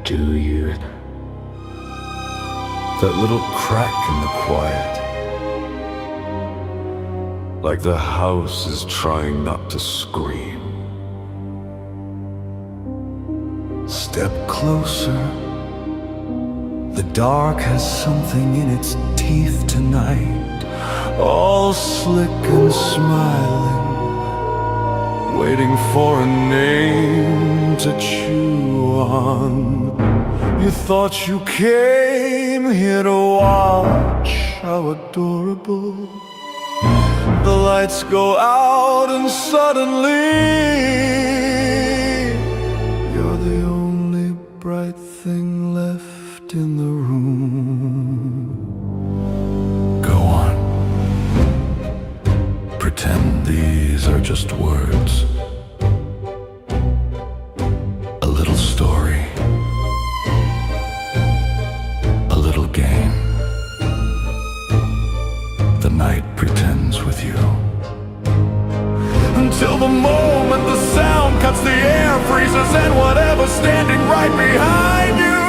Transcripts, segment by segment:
Do you? That little crack in the quiet, like the house is trying not to scream. Step closer. The dark has something in its teeth tonight, all slick and smiling, waiting for a name to chew on. You thought you came here to watch how adorable the lights go out, and suddenly you're the only bright thing left in the room. Go on. Pretend these are just words. A little story. A little game. The night pretends with you. Until the moment the sound cuts the air, freezes, and whatever's standing right behind you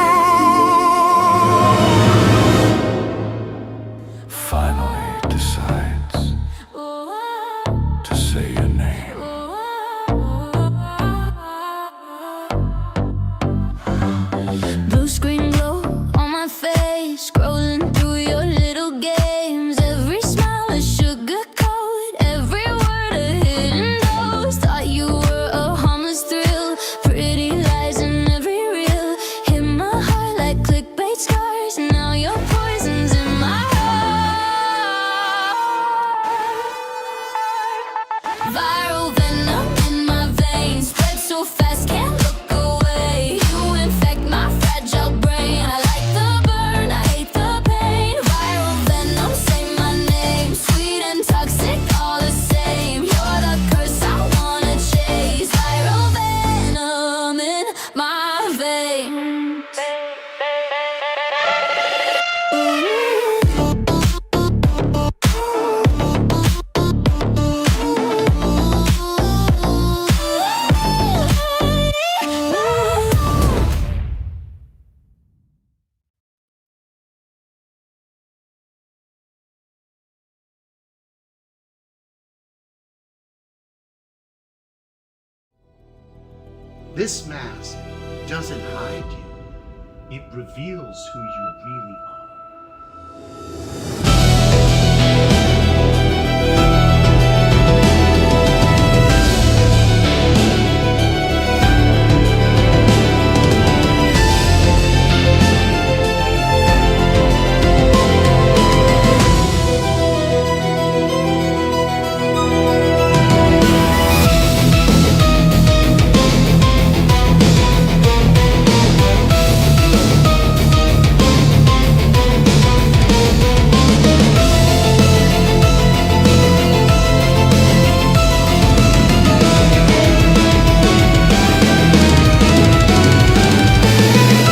finally decides to say your name. Blue screen glow on my face, scrolling through your little games. Every smile a sugar coat, every word a hidden dose. Thought you were a harmless thrill, pretty lies in every reel. Hit my heart like clickbait scars, now your poison's in my heart. Viral venom in my veins, spread so fast, can't look away. You infect my fragile brain. I like the burn, I hate the pain. Viral venom, say my name. Sweet and toxic, all the same. You're the curse I wanna chase. Viral venom in my veins. This mask doesn't hide you. It reveals who you really are.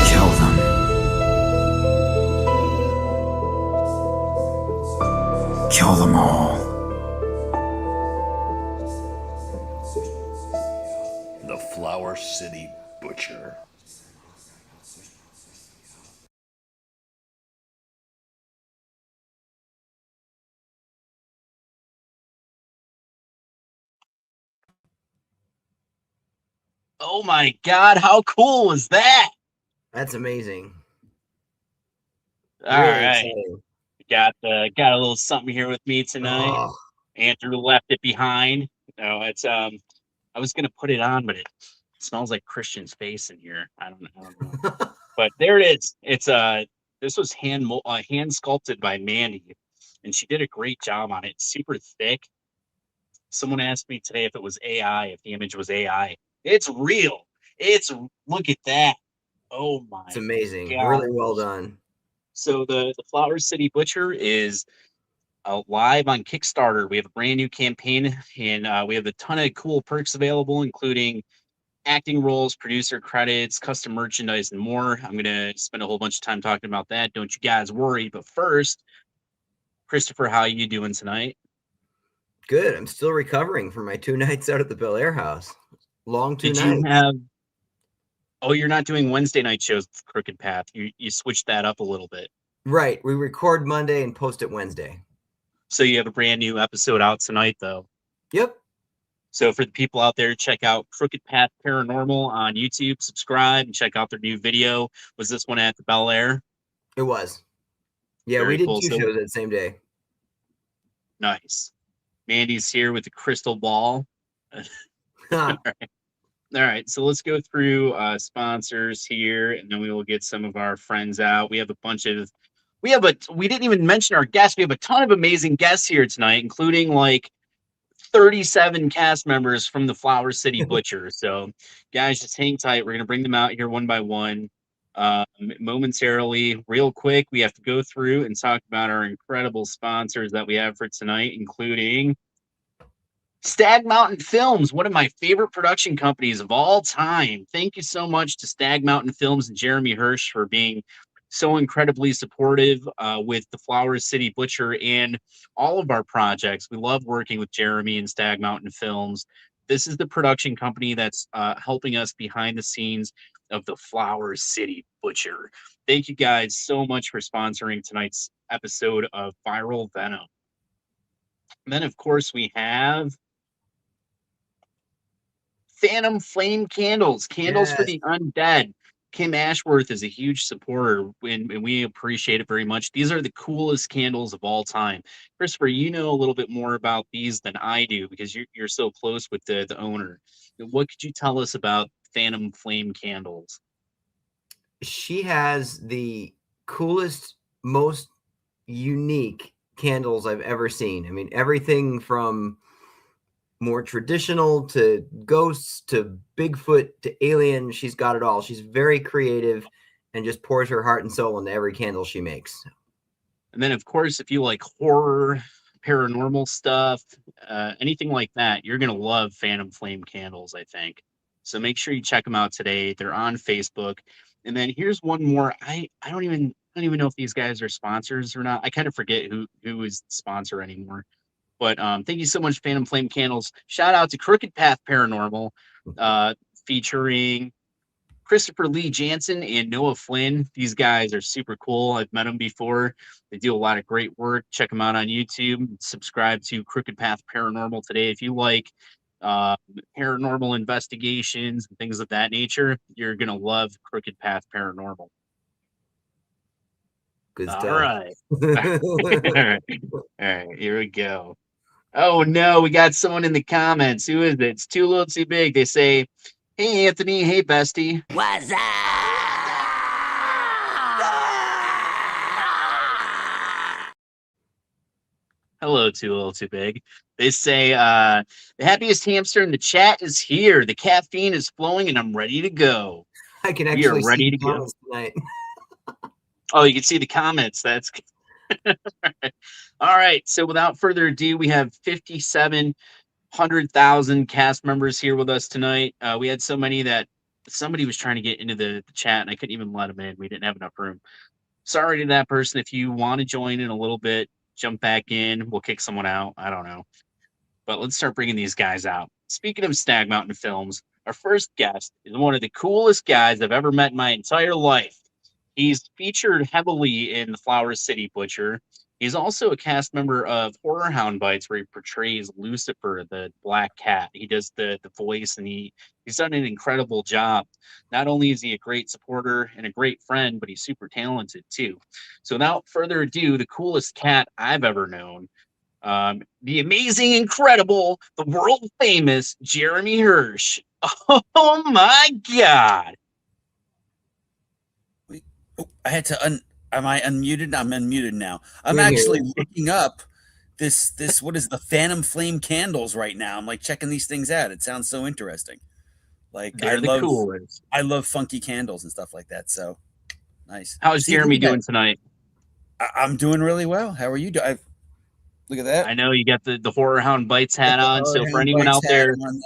Kill them. Kill them all. The Flower City Butcher. Oh my God, how cool was that? That's amazing. All Really right, exciting. got a little something here with me tonight. Oh, Andrew left it behind. No, it's I was gonna put it on, but it smells like Christian's face in here. I don't know. But there it is. It's this was hand sculpted by Mandy, and she did a great job on it. Super thick. Someone asked me today if it was AI, if the image was AI. It's real. Look at that. Oh my it's amazing. God. Really well done. So the Flower City Butcher is live on Kickstarter. We have a brand new campaign, and we have a ton of cool perks available, including acting roles, producer credits, custom merchandise, and more. I'm gonna spend a whole bunch of time talking about that. Don't you guys worry. But first, Christopher, how you doing tonight? Good. I'm still recovering from my 2 nights out at the Bel Air house. Long 2 Did nights. you have Oh, you're not doing Wednesday night shows with Crooked Path. You switched that up a little bit. Right. We record Monday and post it Wednesday. So you have a brand new episode out tonight, though. Yep. So for the people out there, check out Crooked Path Paranormal on YouTube. Subscribe and check out their new video. Was this one at the Bel Air? It was. Yeah, Very we did cool. 2 So- shows that same day. Nice. Mandy's here with the crystal ball. All right, so let's go through sponsors here, and then we will get some of our friends out. We didn't even mention our guests. We have a ton of amazing guests here tonight, including like 37 cast members from the Flower City Butcher. So, guys, just hang tight. We're gonna bring them out here one by one, momentarily. Real quick, we have to go through and talk about our incredible sponsors that we have for tonight, including Stag Mountain Films, one of my favorite production companies of all time. Thank you so much to Stag Mountain Films and Jeremy Hirsch for being so incredibly supportive with the Flower City Butcher and all of our projects. We love working with Jeremy and Stag Mountain Films. This is the production company that's helping us behind the scenes of the Flower City Butcher. Thank you guys so much for sponsoring tonight's episode of Viral Venom. And then, of course, we have Phantom Flame Candles for Yes. the undead. Kim Ashworth is a huge supporter, and we appreciate it very much. These are the coolest candles of all time. Christopher, you know a little bit more about these than I do because you're so close with the owner. What could you tell us about Phantom Flame Candles? She has the coolest, most unique candles I've ever seen. I mean, everything from more traditional to ghosts to Bigfoot to alien. She's got it all. She's very creative and just pours her heart and soul into every candle she makes. And then, of course, if you like horror, paranormal stuff, anything like that, you're going to love Phantom Flame Candles, I think. So make sure you check them out today. They're on Facebook. And then here's one more. I don't even know if these guys are sponsors or not. I kind of forget who is the sponsor anymore. But thank you so much, Phantom Flame Candles. Shout out to Crooked Path Paranormal, featuring Christopher Lee Jansen and Noah Flynn. These guys are super cool. I've met them before. They do a lot of great work. Check them out on YouTube. Subscribe to Crooked Path Paranormal today. If you like paranormal investigations and things of that nature, you're going to love Crooked Path Paranormal. Good stuff. All right. All right, here we go. Oh no, we got someone in the comments. Who is it? It's Too Little Too Big. They say, "Hey Anthony, hey bestie." What's up? Hello, Too Little Too Big. They say, "The happiest hamster in the chat is here. The caffeine is flowing, and I'm ready to go." I can We are actually ready see to the go. comments tonight. Oh, you can see the comments. That's all right. So without further ado, we have 5,700,000 cast members here with us tonight. We had so many that somebody was trying to get into the chat and I couldn't even let them in. We didn't have enough room. Sorry to that person. If you want to join in a little bit, jump back in. We'll kick someone out. I don't know. But let's start bringing these guys out. Speaking of Stag Mountain Films, our first guest is one of the coolest guys I've ever met in my entire life. He's featured heavily in The Flower City Butcher. He's also a cast member of Horror Hound Bites, where he portrays Lucifer, the black cat. He does the voice, and he's done an incredible job. Not only is he a great supporter and a great friend, but he's super talented too. So without further ado, the coolest cat I've ever known, the amazing, incredible, the world famous Jeremy Hirsch. Oh my God. Oh, I had to am I unmuted? I'm unmuted now. I'm We're here. actually looking up this what is the Phantom Flame Candles right now. I'm like checking these things out. It sounds so interesting. Like They're the coolest. I love funky candles and stuff like that. So nice. How's See, Jeremy look at doing that. tonight? I'm doing really well. How are you doing? Look at that. I know you got the Horror Hound Bites hat on. So for Horror anyone Bites out hat there, on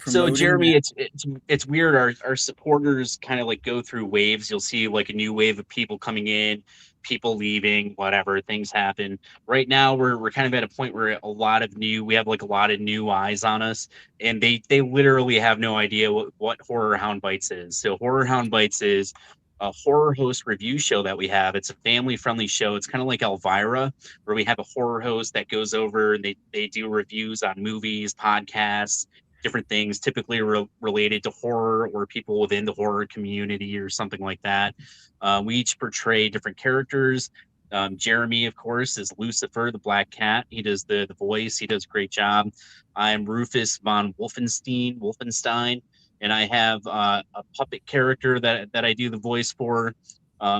so promoting Jeremy, that. it's weird. Our supporters kind of like go through waves. You'll see like a new wave of people coming in. people leaving, whatever, things happen. Right now we're kind of at a point where we have like a lot of new eyes on us, and they literally have no idea what Horror Hound Bites is. So Horror Hound Bites is a horror host review show that we have. It's a family friendly show. It's kind of like Elvira, where we have a horror host that goes over and they do reviews on movies, podcasts, different things, typically related to horror or people within the horror community or something like that. We each portray different characters. Jeremy, of course, is Lucifer, the Black Cat. He does the voice. He does a great job. I'm Rufus von Wolfenstein, and I have a puppet character that I do the voice for.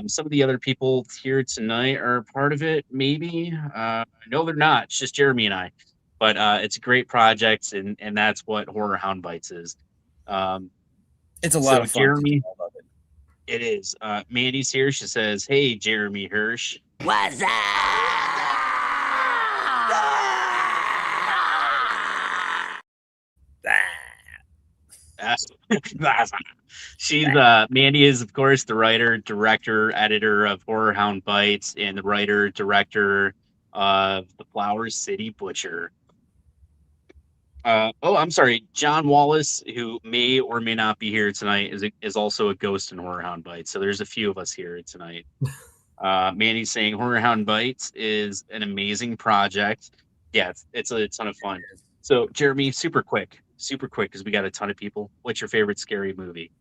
Some of the other people here tonight are part of it, maybe. No, they're not. It's just Jeremy and I. But it's a great project, and that's what Horror Hound Bites is. It's a lot of fun. Jeremy, I love it. it is. Mandy's here. She says, "Hey, Jeremy Hirsch." What's up? She's Mandy is, of course, the writer, director, editor of Horror Hound Bites, and the writer, director of The Flower City Butcher. I'm sorry, John Wallace, who may or may not be here tonight, is also a ghost in Horror Hound Bites. So there's a few of us here tonight. Mandy's saying Horror Hound Bites is an amazing project. Yeah, it's a ton of fun. So Jeremy, super quick, because we got a ton of people. What's your favorite scary movie?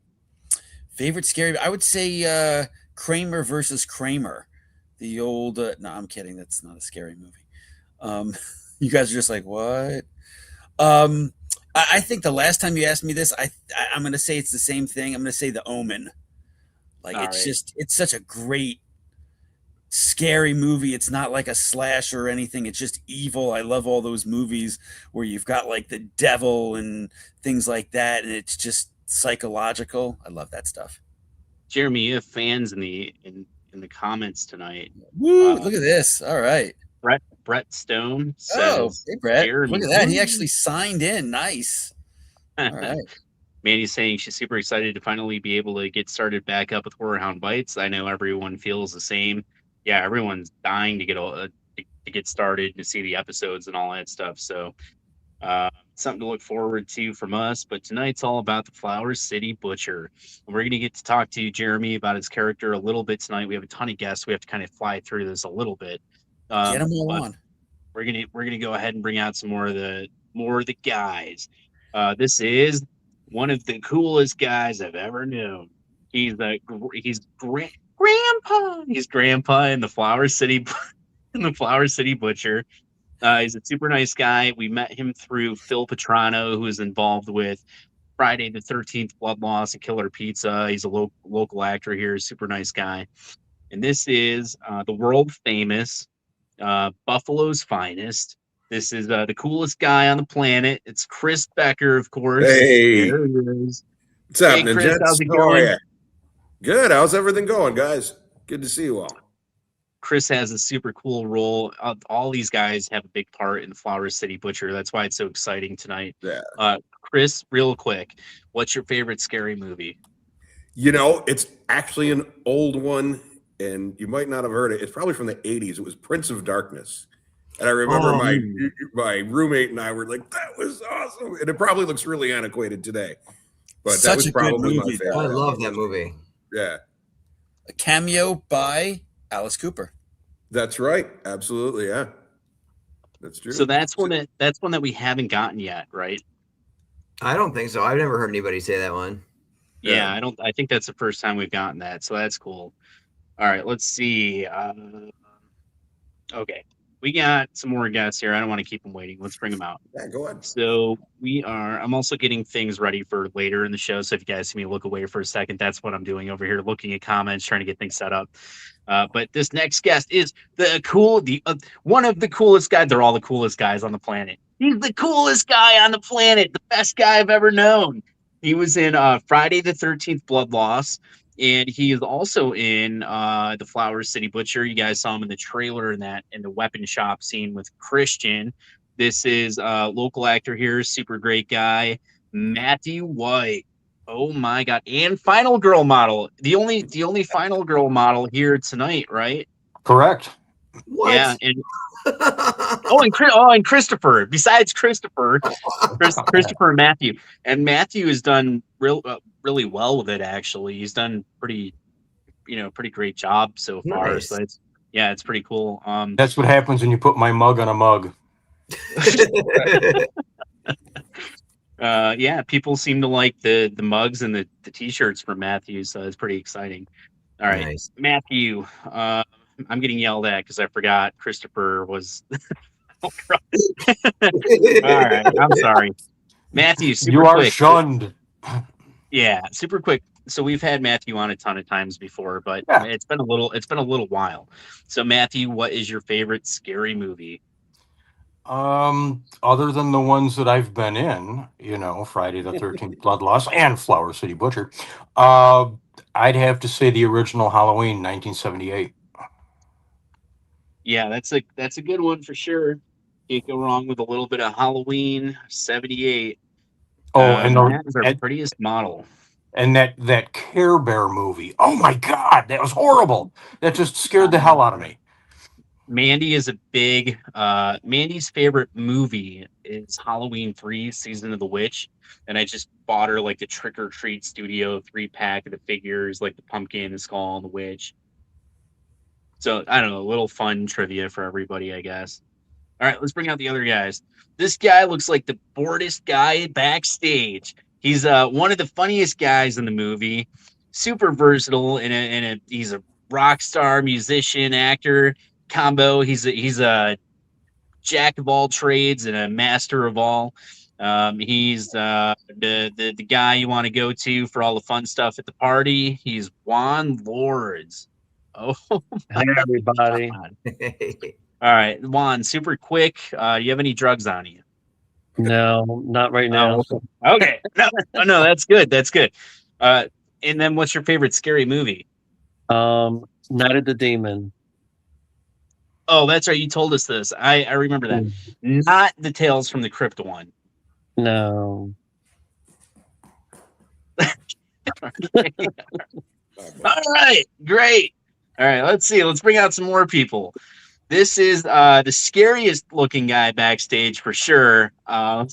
Favorite scary? I would say Kramer versus Kramer. The old. No, I'm kidding. That's not a scary movie. You guys are just like, what? I think the last time you asked me this, I'm going to say it's the same thing. I'm going to say The Omen. Like, it's such a great, scary movie. It's not like a slash or anything. It's just evil. I love all those movies where you've got like the devil and things like that, and it's just psychological. I love that stuff. Jeremy, you have fans in the comments tonight. Woo! Look at this. All right. Brett Stone says, hey Brett, Jeremy, look at that. He actually signed in. Nice. All right. Mandy's saying she's super excited to finally be able to get started back up with Horror Hound Bites. I know everyone feels the same. Yeah, everyone's dying to get started, to see the episodes and all that stuff. So something to look forward to from us. But tonight's all about the Flower City Butcher. And we're going to get to talk to Jeremy about his character a little bit tonight. We have a ton of guests. We have to kind of fly through this a little bit. Get them all on. We're gonna go ahead and bring out some more of the guys. This is one of the coolest guys I've ever known. He's grandpa. He's grandpa in the Flower City Butcher. He's a super nice guy. We met him through Phil Petrano, who is involved with Friday the 13th, Blood Loss, and Killer Pizza. He's a local actor here. Super nice guy. And this is the world famous Buffalo's finest. This is the coolest guy on the planet. It's Chris Becker, of course. Hey, there he is. What's happening, Chris, gents? how's it How going? are you? Good. How's everything going, guys? Good to see you all. Chris has a super cool role. All these guys have a big part in the Flower City Butcher. That's why it's so exciting tonight. Yeah. Chris, real quick, what's your favorite scary movie? You know, it's actually an old one, and you might not have heard it. It's probably from the 80s. It was Prince of Darkness. And I remember my roommate and I were like, that was awesome. And it probably looks really antiquated today. But Such that was a good probably my movie, favorite. I love that movie. Yeah. A cameo by Alice Cooper. That's right. Absolutely. Yeah. That's true. So that's one that we haven't gotten yet, right? I don't think so. I've never heard anybody say that one. Yeah, I think that's the first time we've gotten that. So that's cool. All right, let's see. Okay. We got some more guests here. I don't want to keep them waiting. Let's bring them out. Yeah, go ahead. So I'm also getting things ready for later in the show. So if you guys see me look away for a second, that's what I'm doing over here, looking at comments, trying to get things set up. But this next guest is one of the coolest guys. They're all the coolest guys on the planet. He's the coolest guy on the planet, the best guy I've ever known. He was in Friday the 13th Blood Loss. And he is also in the Flower City Butcher. You guys saw him in the trailer in the weapon shop scene with Christian. This is a local actor here, super great guy, Matthew White. Oh my God! And final girl model, the only final girl model here tonight, right? Correct. What? Yeah, and and Christopher. Besides Christopher, Christopher and Matthew, and Matthew has done really well with it. Actually, he's done pretty great job so far. Nice. So it's pretty cool. That's what happens when you put my mug on a mug. People seem to like the mugs and the t-shirts from Matthew, so it's pretty exciting. All right, Nice. Matthew. I'm getting yelled at because I forgot Christopher was. All right, I'm sorry, Matthew. Super You are quick. shunned. Yeah, super quick. So we've had Matthew on a ton of times before, but Yeah. it's been a little while. So Matthew, what is your favorite scary movie? Other than the ones that I've been in, Friday the 13th, Bloodlust, and Flower City Butcher, I'd have to say the original Halloween, 1978. Yeah, that's a good one for sure. Can't go wrong with a little bit of Halloween, 78. Oh, and that is our prettiest model. And that Care Bear movie. Oh my God, that was horrible. That just scared the hell out of me. Mandy is a big Mandy's favorite movie is Halloween 3 Season of the Witch, and I just bought her like the Trick or Treat Studio 3-pack of the figures, like the pumpkin, the skull, and the witch. So I don't know, a little fun trivia for everybody, I guess. All right, let's bring out the other guys. This guy looks like the boredest guy backstage. He's one of the funniest guys in the movie. Super versatile, he's a rock star, musician, actor combo. He's a jack of all trades and a master of all. He's the guy you want to go to for all the fun stuff at the party. He's Juan Lords. Oh, hi everybody. All right, Juan, super quick. You have any drugs on you? No, not right now. Okay. No, that's good. That's good. And then what's your favorite scary movie? Night of the Demon. Oh, that's right. You told us this. I remember that. Not the Tales from the Crypt one. No. All right. Great. All right. Let's see. Let's bring out some more people. This is the scariest looking guy backstage for sure. I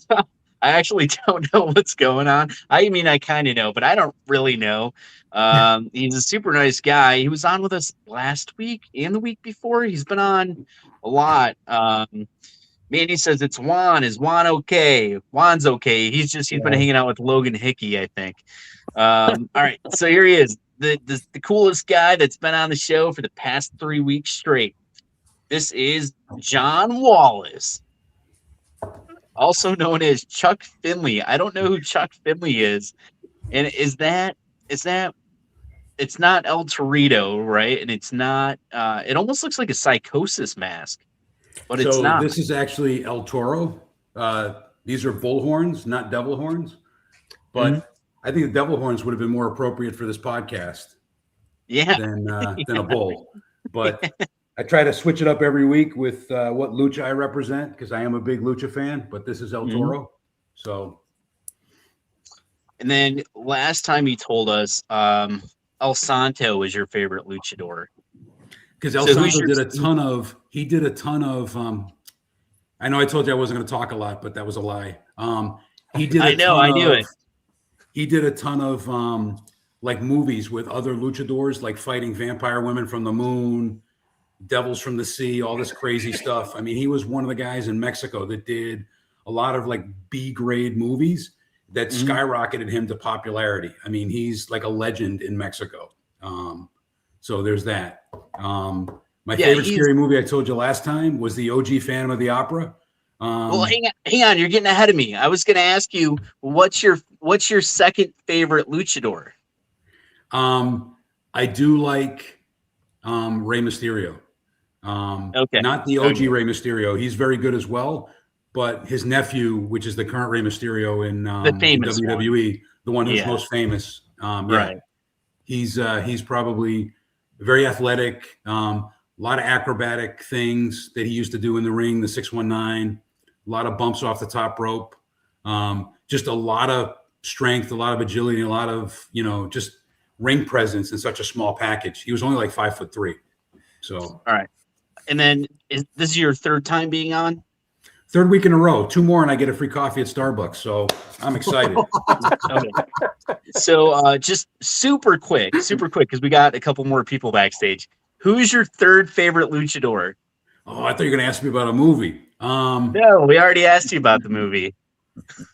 actually don't know what's going on. I mean, I kind of know, but I don't really know. He's a super nice guy. He was on with us last week and the week before. He's been on a lot. Mandy says it's Juan. Is Juan okay? Juan's okay. He's been hanging out with Logan Hickey, I think. All right, so here he is, the coolest guy that's been on the show for the past 3 weeks straight. This is John Wallace, also known as Chuck Finley. I don't know who Chuck Finley is. And is that it's not El Torito, right? And it's not it almost looks like a Psychosis mask, but it's not. This is actually El Toro. These are bull horns, not devil horns. But I think the devil horns would have been more appropriate for this podcast than a bull. But I try to switch it up every week with what lucha I represent, because I am a big lucha fan, but this is El Toro. So, and then last time you told us El Santo is your favorite luchador. Because El Santo did a ton of I know I told you I wasn't going to talk a lot, but that was a lie. He did I knew it. He did a ton of like movies with other luchadors, like fighting vampire women from the moon, devils from the sea, all this crazy stuff. I mean, he was one of the guys in Mexico that did a lot of like B-grade movies that skyrocketed him to popularity. I mean, he's like a legend in Mexico. So there's that. My favorite scary movie I told you last time was the OG Phantom of the Opera. Well, hang on, you're getting ahead of me. I was going to ask you, what's your second favorite luchador? I do like Rey Mysterio. Not the OG Rey Mysterio. He's very good as well, but his nephew, which is the current Rey Mysterio in WWE, the one who's most famous. Right. He's probably very athletic. A lot of acrobatic things that he used to do in the ring, the 619, a lot of bumps off the top rope, just a lot of strength, a lot of agility, a lot of, just ring presence in such a small package. He was only like 5'3". So, All right. And then this is your third time being on? third week in a row, 2 more, and I get a free coffee at Starbucks. So I'm excited. Okay. So just super quick, because we got a couple more people backstage. Who's your third favorite luchador? Oh, I thought you were going to ask me about a movie. No, we already asked you about the movie.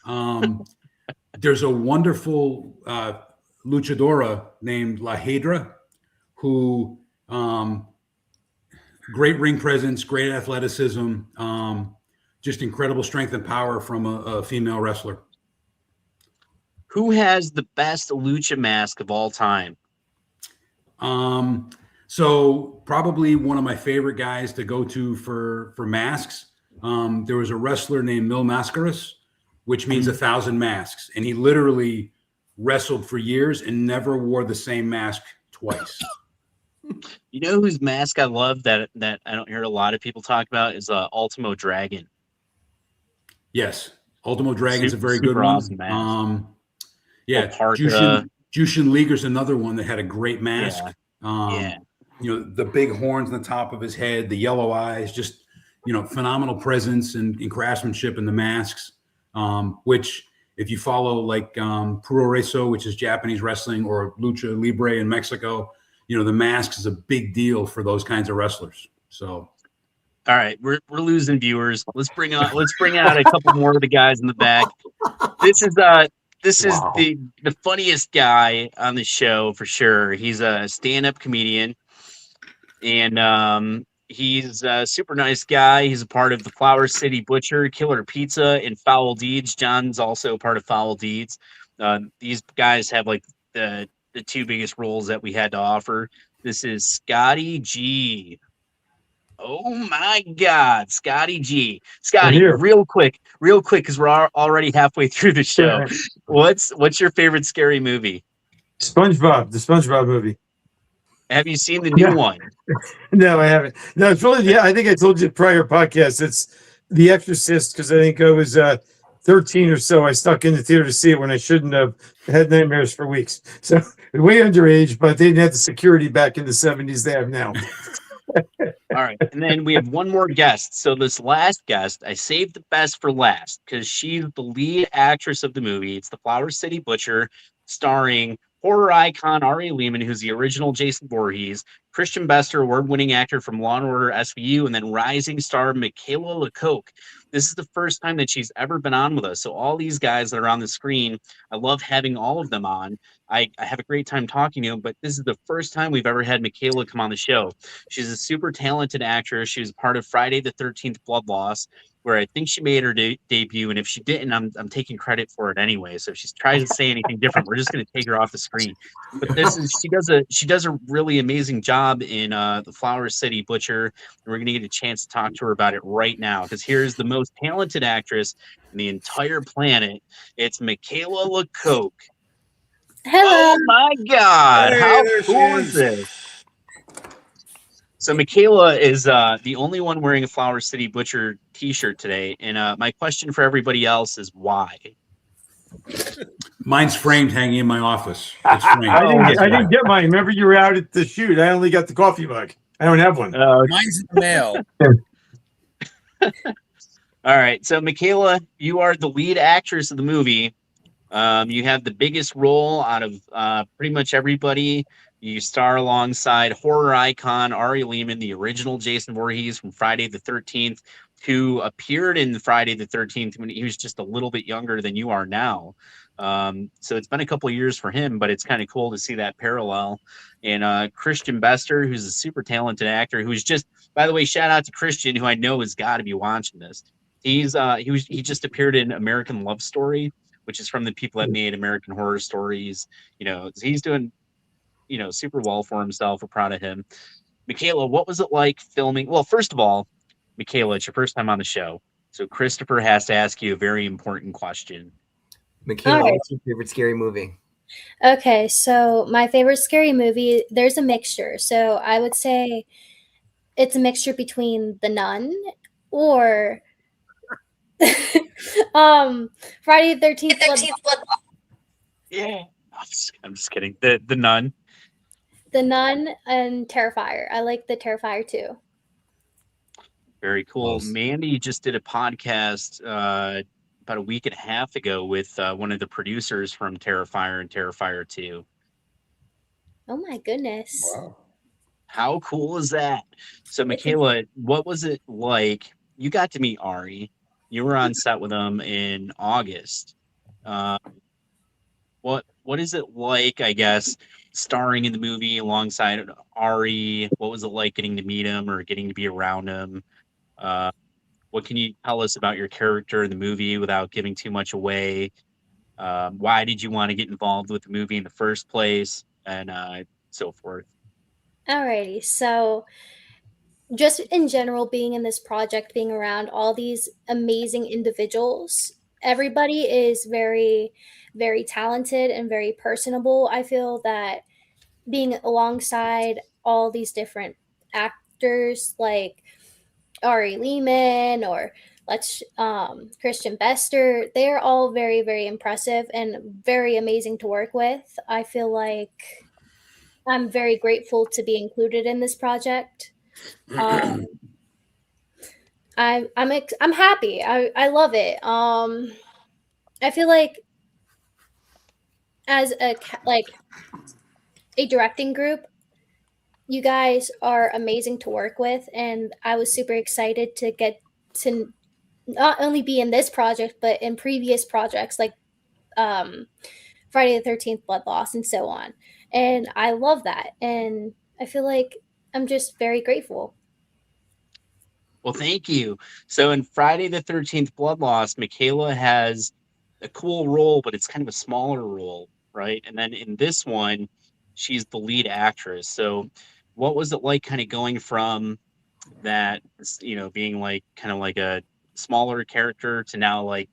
There's a wonderful luchadora named La Hedra who great ring presence, great athleticism, just incredible strength and power from a female wrestler. Who has the best lucha mask of all time? So probably one of my favorite guys to go to for masks. There was a wrestler named Mil Mascaras, which means 1,000 masks, and he literally wrestled for years and never wore the same mask twice. You know whose mask I love that I don't hear a lot of people talk about is Ultimo Dragon. Yes, Ultimo Dragon's a very good one. Awesome mask. Yeah, Jushin Liger's another one that had a great mask. Yeah. You know, the big horns on the top of his head, the yellow eyes, just, you know, phenomenal presence and craftsmanship in the masks, which if you follow like Puroresu, which is Japanese wrestling, or Lucha Libre in Mexico, you know, the mask is a big deal for those kinds of wrestlers. So, all right, we're losing viewers. Let's bring out a couple more of the guys in the back. This is the funniest guy on the show for sure. He's a stand-up comedian, and he's a super nice guy. He's a part of the Flower City Butcher, Killer Pizza, and Foul Deeds. John's also a part of Foul Deeds. These guys have like the 2 biggest roles that we had to offer. This is Scotty G. Oh my God, Scotty G. Scotty, real quick, because we're already halfway through the show. Yeah. What's your favorite scary movie? SpongeBob, the SpongeBob movie. Have you seen the new one? No, I haven't. No, it's really, I think I told you prior podcast. It's The Exorcist, because I think I was 13 or so. I stuck in the theater to see it when I shouldn't have. I had nightmares for weeks. So way underage, but they didn't have the security back in the 70s they have now. All right, and then we have one more guest. So this last guest, I saved the best for last because she's the lead actress of the movie. It's the Flower City Butcher, starring horror icon Ari Lehman, who's the original Jason Voorhees, Christian Bester, award-winning actor from Law & Order SVU, and then rising star Michaela LeCoq. This is the first time that she's ever been on with us. So all these guys that are on the screen, I love having all of them on. I have a great time talking to them, but this is the first time we've ever had Michaela come on the show. She's a super talented actress. She was part of Friday the 13th Blood Loss, where I think she made her debut, and if she didn't, I'm taking credit for it anyway. So if she tries to say anything different, we're just going to take her off the screen. But she does a really amazing job in the Flower City Butcher, and we're going to get a chance to talk to her about it right now, because here's the most talented actress in the entire planet. It's Michaela LeCoq. Hello. Oh my God! Hey, How there she cool is. is this? So Michaela is the only one wearing a Flower City Butcher t-shirt today. And my question for everybody else is why? Mine's framed, hanging in my office. It's framed. I didn't get mine. Remember, you were out at the shoot. I only got the coffee mug. I don't have one. Mine's in the mail. All right. So Michaela, you are the lead actress of the movie. You have the biggest role out of pretty much everybody. You star alongside horror icon Ari Lehman, the original Jason Voorhees from Friday the 13th, who appeared in Friday the 13th when he was just a little bit younger than you are now. So it's been a couple of years for him, but it's kind of cool to see that parallel. And Christian Bester, who's a super talented actor, who's just, by the way, shout out to Christian, who I know has got to be watching this. He just appeared in American Love Story, which is from the people that made American Horror Stories. You know, he's doing, super well for himself. We're proud of him. Michaela, what was it like filming? Well, first of all, Michaela, it's your first time on the show. So Christopher has to ask you a very important question. Michaela, what's your favorite scary movie? Okay, so my favorite scary movie, there's a mixture. So I would say it's a mixture between The Nun or Friday the 13th Blood. Yeah. I'm just kidding. The Nun. The Nun and Terrifier. I like the Terrifier too. Very cool. Nice. Mandy just did a podcast about a week and a half ago with one of the producers from Terrifier and Terrifier 2. Oh my goodness. Wow. How cool is that? So, It's Michaela, what was it like? You got to meet Ari. You were on set with him in August. Uh, what is it like, I guess, starring in the movie alongside Ari? What was it like getting to meet him or getting to be around him? Uh, what can you tell us about your character in the movie without giving too much away? Why did you want to get involved with the movie in the first place? And so forth. Alrighty. So just in general, being in this project, being around all these amazing individuals, everybody is very, very talented and very personable. I feel that being alongside all these different actors like Ari Lehman or Christian Bester, they're all very, very impressive and very amazing to work with. I feel like I'm very grateful to be included in this project. Um, I'm happy. I love it. I feel like as like a directing group, you guys are amazing to work with, and I was super excited to get to not only be in this project but in previous projects like um, Friday the 13th, Blood Loss, and so on. And I love that, and I feel like I'm just very grateful. Well, thank you. So in Friday the 13th Blood Loss, Michaela has a cool role, but it's kind of a smaller role, right? And then in this one, she's the lead actress. So what was it like kind of going from that, being like kind of like a smaller character to now like,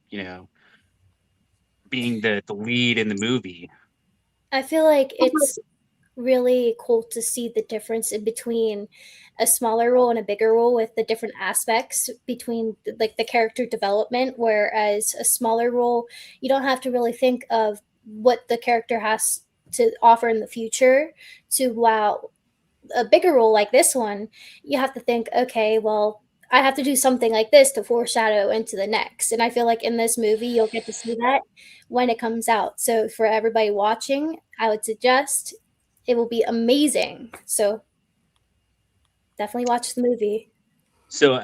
being the lead in the movie? I feel like it's really cool to see the difference in between a smaller role and a bigger role with the different aspects between like the character development, whereas a smaller role you don't have to really think of what the character has to offer in the future to wow a bigger role like this one you have to think, okay, well, I have to do something like this to foreshadow into the next. And I feel like in this movie you'll get to see that when it comes out. So for everybody watching, I would suggest it will be amazing. So definitely watch the movie. So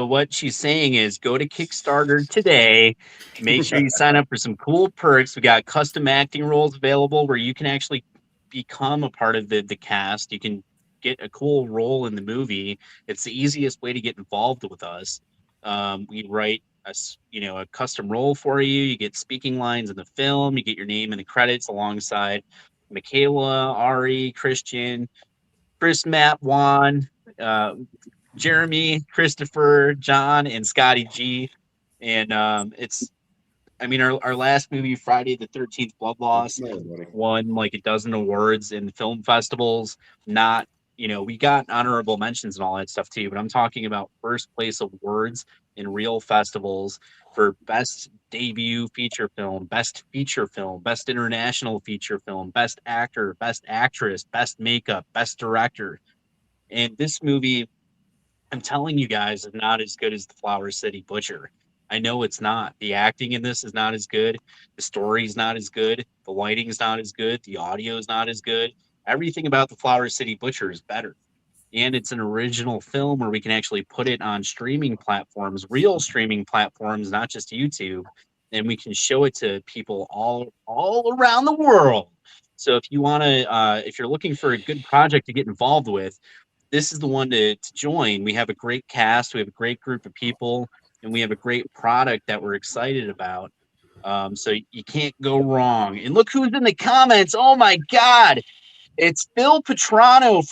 what she's saying is go to Kickstarter today. Make sure you sign up for some cool perks. We got custom acting roles available where you can actually become a part of the cast. You can get a cool role in the movie. It's the easiest way to get involved with us. We write a custom role for you. You get speaking lines in the film. You get your name in the credits alongside Michaela, Ari, Christian, Chris, Matt, Juan, Jeremy, Christopher, John, and Scotty G. And our last movie, Friday the 13th Blood Loss, won like a dozen awards in film festivals. Not, we got honorable mentions and all that stuff too, but I'm talking about first place awards in real festivals for best debut feature film, best international feature film, best actor, best actress, best makeup, best director. And this movie, I'm telling you guys, is not as good as the Flower City Butcher. I know it's not. The acting in this is not as good. The story's not as good. The lighting's not as good. The audio's not as good. Everything about the Flower City Butcher is better. And it's an original film where we can actually put it on streaming platforms, real streaming platforms, not just YouTube, and we can show it to people all around the world. So if you're looking for a good project to get involved with, this is the one to join. We have a great cast, we have a great group of people, and we have a great product that we're excited about. So you can't go wrong. And look who's in the comments. Oh my God. It's Phil Petrano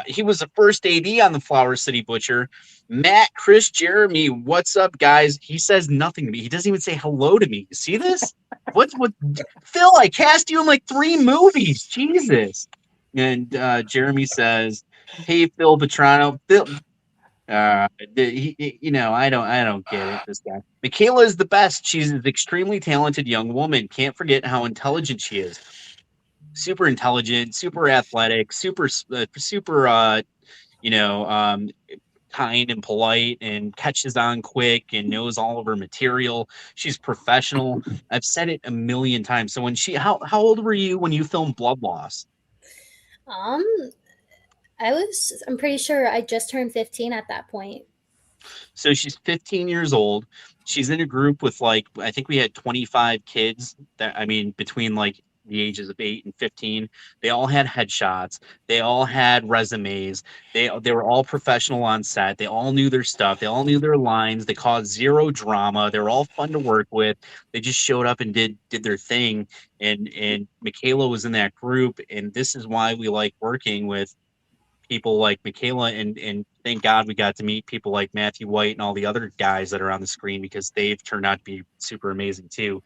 he was the first AD on the Flower City Butcher. Matt, Chris, Jeremy, what's up, guys? He says nothing to me. He doesn't even say hello to me. You see this? What Phil, I cast you in like 3 movies. Jesus. And Jeremy says, "Hey, Phil Petrano, Phil." I don't get it. This guy, Michaela is the best. She's an extremely talented young woman. Can't forget how intelligent she is. super intelligent, super athletic, super you know, kind and polite and catches on quick and knows all of her material. She's professional. I've said it a million times. So when how old were you when you filmed Blood Loss? Um, I'm pretty sure I just turned 15 at that point. So she's 15 years old. She's in a group with like, I think we had 25 kids that, I mean, between like the ages of 8 and 15. They all had headshots. They all had resumes. They were all professional on set. They all knew their stuff. They all knew their lines. They caused zero drama. They were all fun to work with. They just showed up and did their thing. And Michaela was in that group. And this is why we like working with people like Michaela, and thank God we got to meet people like Matthew White and all the other guys that are on the screen, because they've turned out to be super amazing too.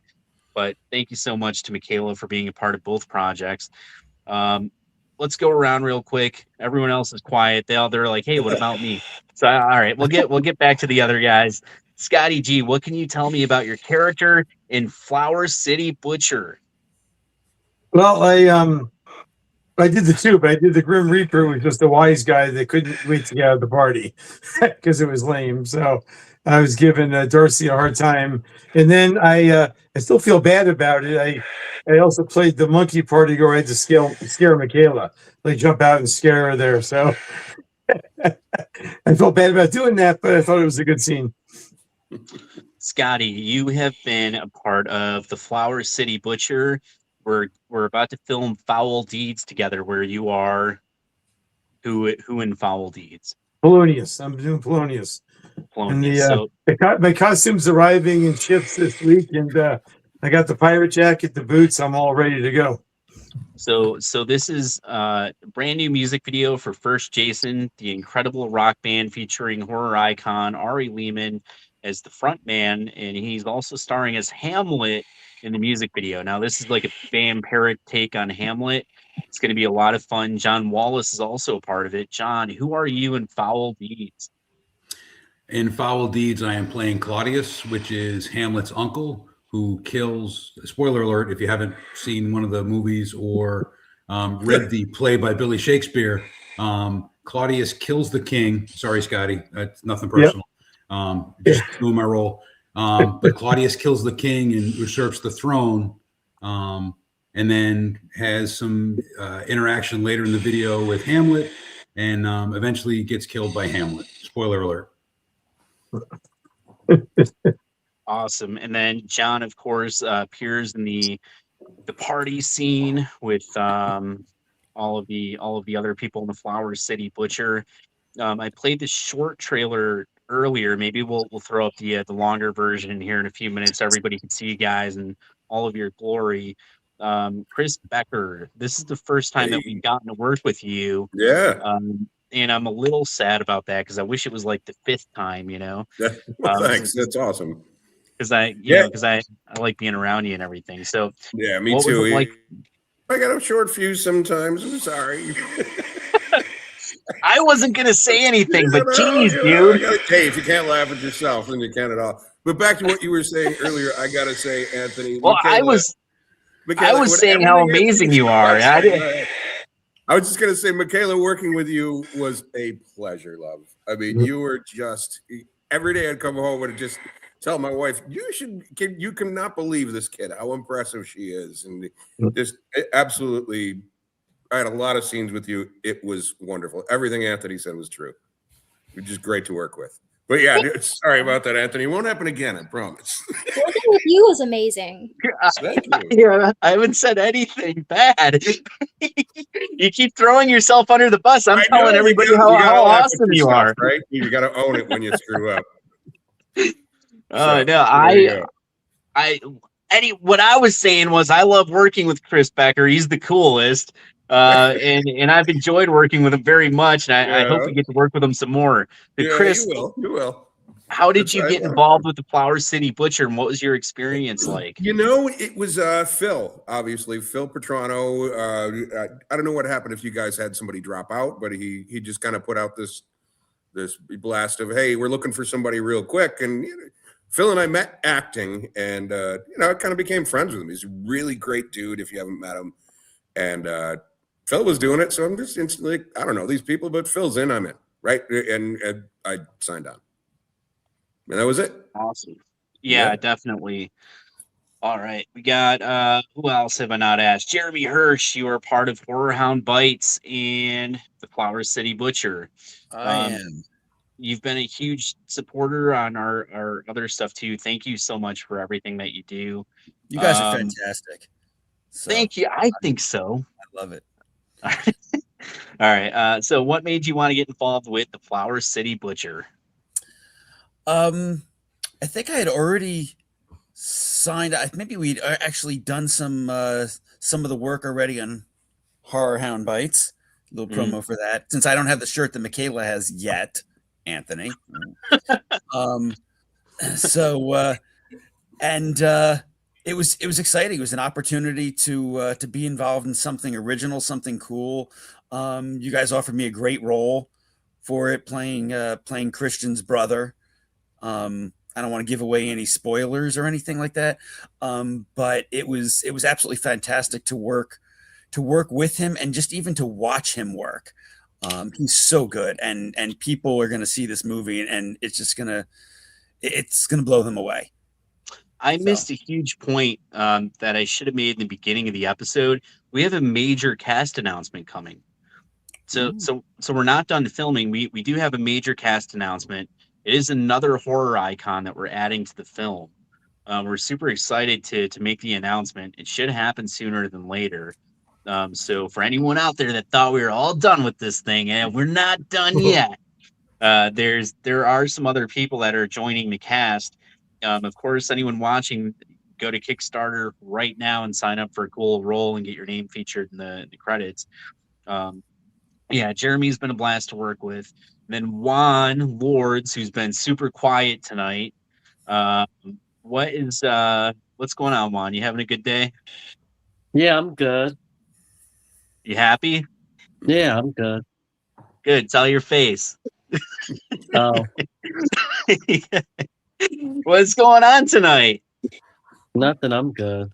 But thank you so much to Michaela for being a part of both projects. Um, let's go around real quick. Everyone else is quiet. They're like, hey, what about me? So all right, we'll get back to the other guys. Scotty G, what can you tell me about your character in Flower City Butcher? Well, I did the two, but I did the Grim Reaper, who was just a wise guy that couldn't wait to get out of the party because it was lame. So I was giving Darcy a hard time, and then I still feel bad about it. I also played the monkey party where I had to scare Michaela, like jump out and scare her there. So I felt bad about doing that, but I thought it was a good scene. Scotty, you have been a part of the Flower City Butcher. We're about to film Foul Deeds together, where you are who in Foul Deeds? Polonius. I'm doing Polonius. And my costume's arriving in ships this week, and I got the pirate jacket, the boots. I'm all ready to go. So this is a brand new music video for First Jason, the incredible rock band featuring horror icon Ari Lehman as the front man, and he's also starring as Hamlet in the music video. Now, this is like a vampiric take on Hamlet. It's going to be a lot of fun. John Wallace is also a part of it. John, who are you in Foul Deeds? In Foul Deeds, I am playing Claudius, which is Hamlet's uncle, who kills, spoiler alert, if you haven't seen one of the movies or read the play by Billy Shakespeare, Claudius kills the king. Sorry, Scotty, that's nothing personal. Just doing my role. But Claudius kills the king and usurps the throne, and then has some interaction later in the video with Hamlet, and eventually gets killed by Hamlet. Spoiler alert. Awesome. And then John, of course, appears in the party scene with all of the other people in the Flower City Butcher. I played the short trailer earlier. Maybe we'll throw up the longer version here in a few minutes, so everybody can see you guys and all of your glory. Chris Becker, this is the first time that we've gotten to work with you. Yeah. And I'm a little sad about that, because I wish it was like the 5th time, you know. Well, thanks. That's awesome. Because I like being around you and everything. So yeah, me too. Like, I got a short fuse sometimes. I'm sorry. I wasn't gonna say anything, but geez, dude. Hey, if you can't laugh at yourself, then you can't at all. But back to what you were saying earlier, I gotta say, Anthony. Well, I was saying how amazing you are. I was just gonna say, Michaela, working with you was a pleasure, love. I mean, you were just every day I'd come home and just tell my wife, you cannot believe this kid, how impressive she is, and just absolutely. I had a lot of scenes with you. It was wonderful. Everything Anthony said was true. You're just great to work with. But yeah, sorry about that, Anthony. It won't happen again, I promise. Working with you was amazing. Thank you. Yeah, I haven't said anything bad. You keep throwing yourself under the bus. I'm telling everybody how awesome you are. Right? You got to own it when you screw up. What I was saying was I love working with Chris Becker. He's the coolest. And I've enjoyed working with him very much, and I hope we get to work with him some more. But Chris, you will. How did you get involved with the Flower City Butcher, and what was your experience like? You know, it was Phil, obviously, Phil Petrano. I don't know what happened if you guys had somebody drop out, but he just kind of put out this blast of, hey, we're looking for somebody real quick, and Phil and I met acting, and I kind of became friends with him. He's a really great dude if you haven't met him. And Phil was doing it, so I'm just instantly I don't know these people, but Phil's in, I'm in, right? And I signed on, and that was it. Awesome. Yeah, Yeah. definitely. All right. We got who else have I not asked? Jeremy Hirsch, you are part of Horror Hound Bites and the Flower City Butcher. I am. You've been a huge supporter on our other stuff too. Thank you so much for everything that you do. You guys are fantastic. So, Thank you. I think so. I love it. All right. So what made you want to get involved with the Flower City Butcher? I think I had already signed. Maybe we'd actually done some of the work already on Horror Hound Bites. A little promo for that. Since I don't have the shirt that Michaela has yet, Anthony. It was exciting. It was an opportunity to be involved in something original, something cool. You guys offered me a great role for it, playing Christian's brother. I don't want to give away any spoilers or anything like that, but it was absolutely fantastic to work with him and just even to watch him work. He's so good, and people are going to see this movie, and it's gonna blow them away. I missed a huge point that I should have made in the beginning of the episode. We have a major cast announcement coming. So we're not done filming. We do have a major cast announcement. It is another horror icon that we're adding to the film. We're super excited to make the announcement. It should happen sooner than later. So for anyone out there that thought we were all done with this thing, and we're not done yet. There are some other people that are joining the cast. Of course, anyone watching, go to Kickstarter right now and sign up for a cool role and get your name featured in the credits. Yeah, Jeremy's been a blast to work with. And then Juan Lords, who's been super quiet tonight. What's going on, Juan? You having a good day? Yeah, I'm good. You happy? Yeah, I'm good. Good. Tell your face. Oh, What's going on tonight? nothing. I'm good.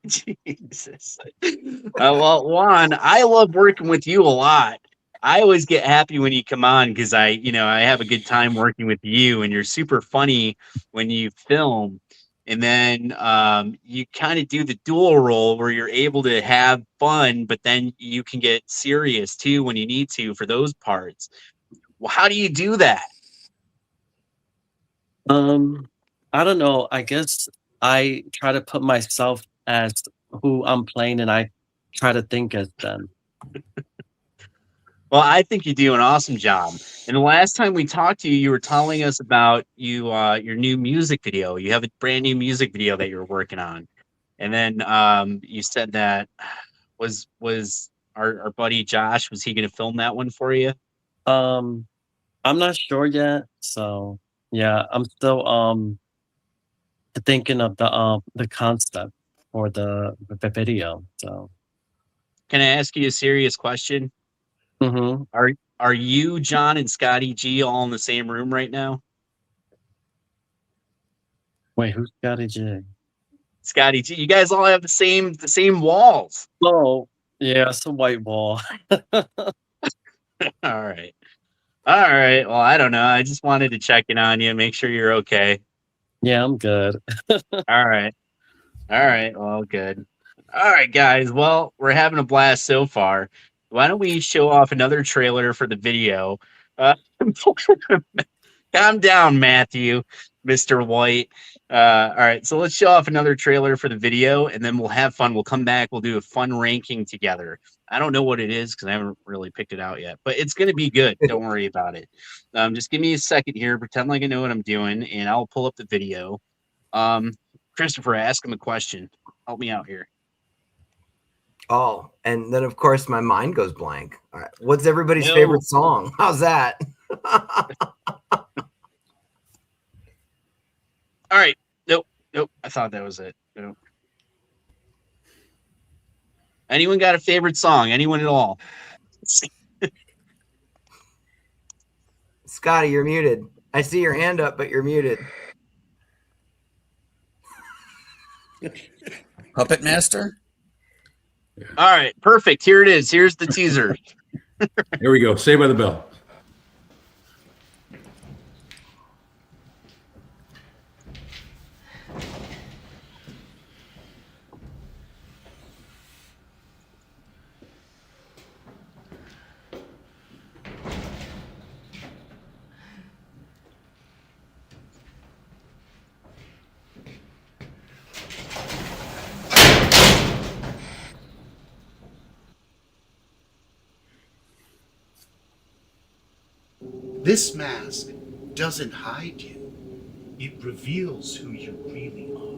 Jesus. Well, Juan, I love working with you a lot. I always get happy when you come on because I have a good time working with you, and you're super funny when you film. And then you kind of do the dual role where you're able to have fun, but then you can get serious too when you need to for those parts. Well, how do you do that? I don't know. I guess I try to put myself as who I'm playing, and I try to think as them. Well, I think you do an awesome job. And the last time we talked to you, you were telling us about your new music video. You have a brand new music video that you're working on. And then you said that was our buddy Josh, was he going to film that one for you? I'm not sure yet. So yeah, I'm still thinking of the concept for the video. So can I ask you a serious question? Mm-hmm. Are you, John, and Scotty G all in the same room right now? Wait, who's Scotty G? Scotty G. You guys all have the same walls. Oh, yeah, it's a white wall. All right. Well, I don't know. I just wanted to check in on you, make sure you're okay. Yeah, I'm good. All right. Well, good. All right, guys. Well, we're having a blast so far. Why don't we show off another trailer for the video? Calm down, Matthew, Mr. White. All right, so let's show off another trailer for the video, and then we'll have fun. We'll come back. We'll do a fun ranking together. I don't know what it is because I haven't really picked it out yet, but it's going to be good. Don't worry about it. Just give me a second here. Pretend like I know what I'm doing, and I'll pull up the video. Christopher, ask him a question. Help me out here. Oh, and then of course my mind goes blank. All right. What's everybody's favorite song? How's that? All right. Nope. I thought that was it. Nope. Anyone got a favorite song? Anyone at all? Scotty, you're muted. I see your hand up, but you're muted. Puppet Master? All right, perfect. Here it is. Here's the teaser. Here we go. Saved by the Bell. This mask doesn't hide you. It reveals who you really are.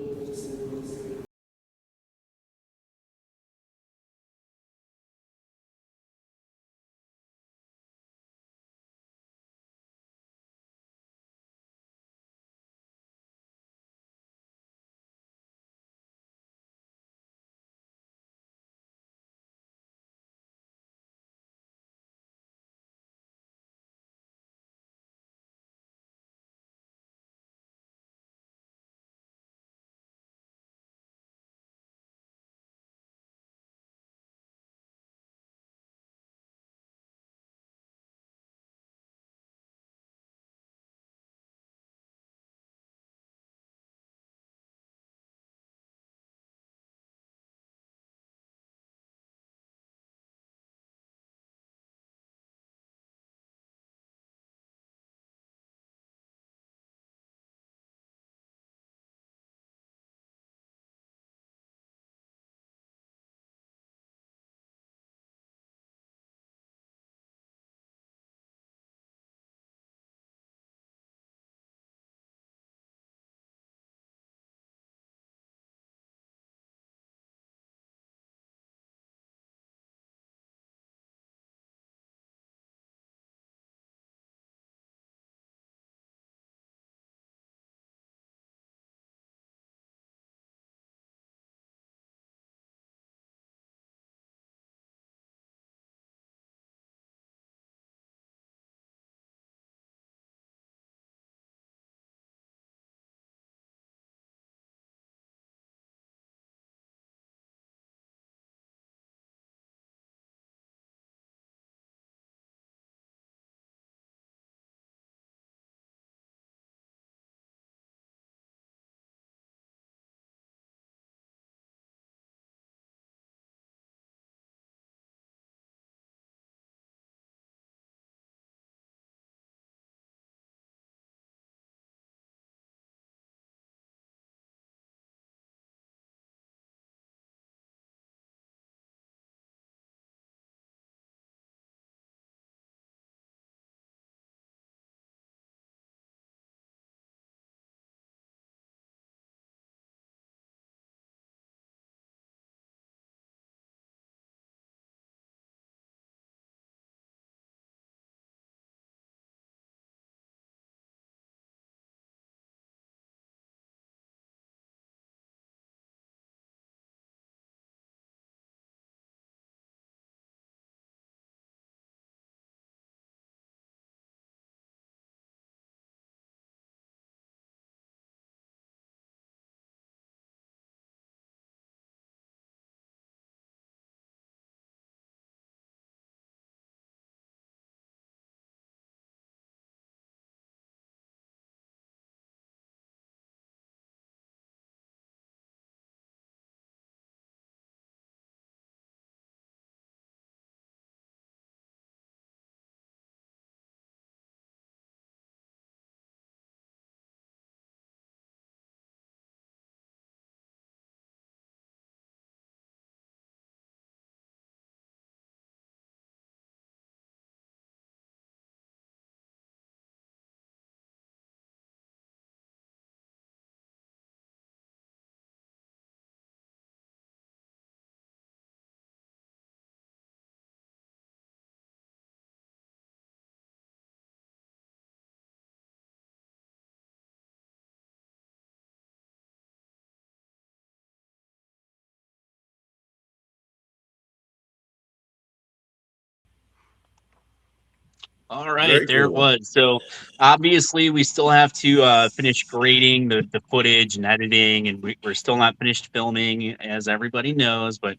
All right, Very there it cool. was. So obviously, we still have to finish grading the footage and editing, and we're still not finished filming, as everybody knows. But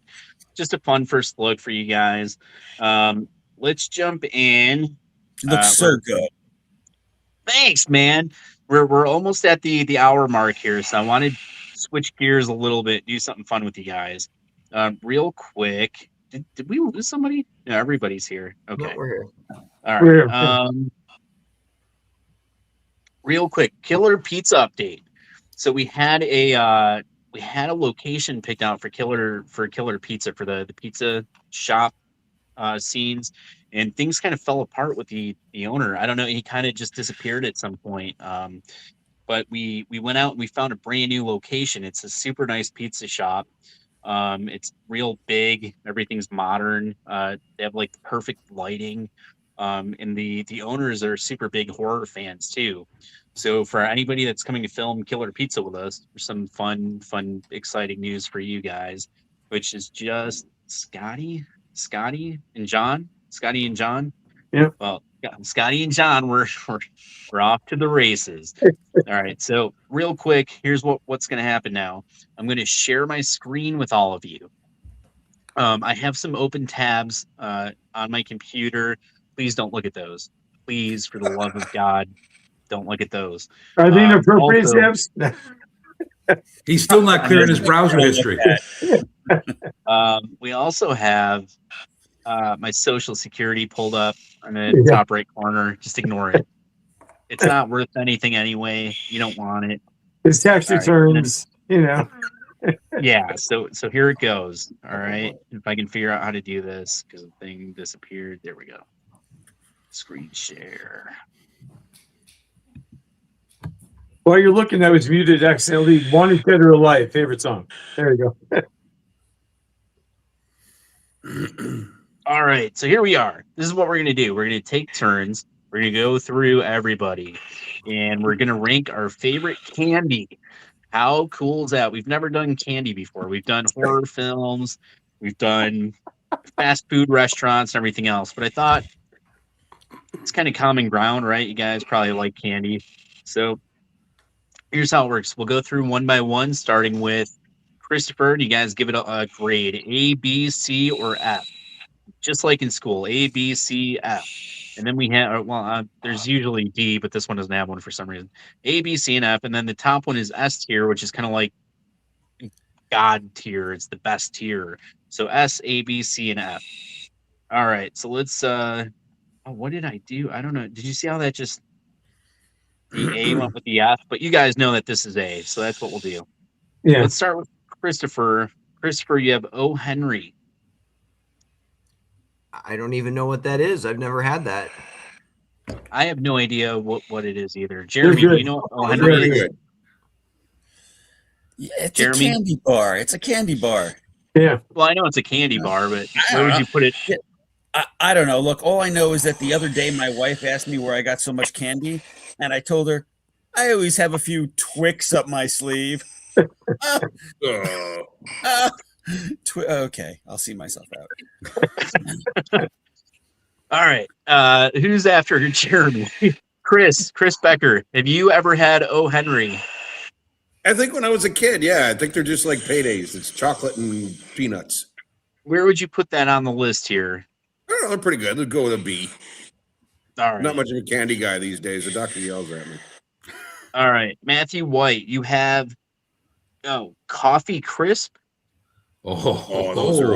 just a fun first look for you guys. Let's jump in. It looks so good. Thanks, man. We're almost at the hour mark here, so I wanted to switch gears a little bit, do something fun with you guys. Real quick, did we lose somebody? No, everybody's here. Okay, No, we're here. all We're right. here. Real quick, killer pizza update. So we had a location picked out for killer pizza for the pizza shop scenes, and things kind of fell apart with the owner. I don't know, he kind of just disappeared at some point. But we went out and we found a brand new location. It's a super nice pizza shop. It's real big, everything's modern. They have like the perfect lighting. And the owners are super big horror fans too. So for anybody that's coming to film Killer Pizza with us, there's some fun, exciting news for you guys, which is just Scotty and John. Yeah. Well, Scotty and John, we're off to the races. All right. So real quick, here's what's going to happen now. I'm going to share my screen with all of you. I have some open tabs on my computer. Please don't look at those. Please, for the love of God, don't look at those. Are they inappropriate also- tabs? He's still not clearing his browser history. We also have my social security pulled up in the top right corner. Just ignore it. It's not worth anything anyway. You don't want it. His tax All right, returns, you know. Yeah, so here it goes. All right. If I can figure out how to do this, because the thing disappeared. There we go. Screen share. While you're looking, I was muted accidentally. Wanted Dead or Alive, favorite song. There you go. All right, so here we are. This is what we're going to do. We're going to take turns. We're going to go through everybody, and we're going to rank our favorite candy. How cool is that? We've never done candy before. We've done horror films. We've done fast food restaurants and everything else. But I thought it's kind of common ground, right? You guys probably like candy. So here's how it works. We'll go through one by one, starting with Christopher. You guys give it a grade, A, B, C, or F. Just like in school, A, B, C, F. And then we have, there's usually D, but this one doesn't have one for some reason. A, B, C, and F. And then the top one is S tier, which is kind of like God tier. It's the best tier. So S, A, B, C, and F. All right. So let's, what did I do? I don't know. Did you see how that just, the A went with the F? But you guys know that this is A, so that's what we'll do. Yeah. Let's start with Christopher. Christopher, you have O. Henry. I don't even know what that is. I've never had that. I have no idea what it is either. Jeremy, do you know what O. Henry is? Yeah, it's Jeremy? a candy bar. It's a candy bar. Yeah. Well, I know it's a candy bar, but where would you put it? I don't know. Look, all I know is that the other day my wife asked me where I got so much candy, and I told her I always have a few Twix up my sleeve. Okay, I'll see myself out. All right. Who's after Jeremy? Chris Becker. Have you ever had O. Henry? I think when I was a kid, yeah. I think they're just like paydays. It's chocolate and peanuts. Where would you put that on the list here? I don't know, they're pretty good. Let's go with a B. All right. Not much of a candy guy these days. The doctor yells at me. All right. Matthew White, you have Coffee Crisp. Oh, those are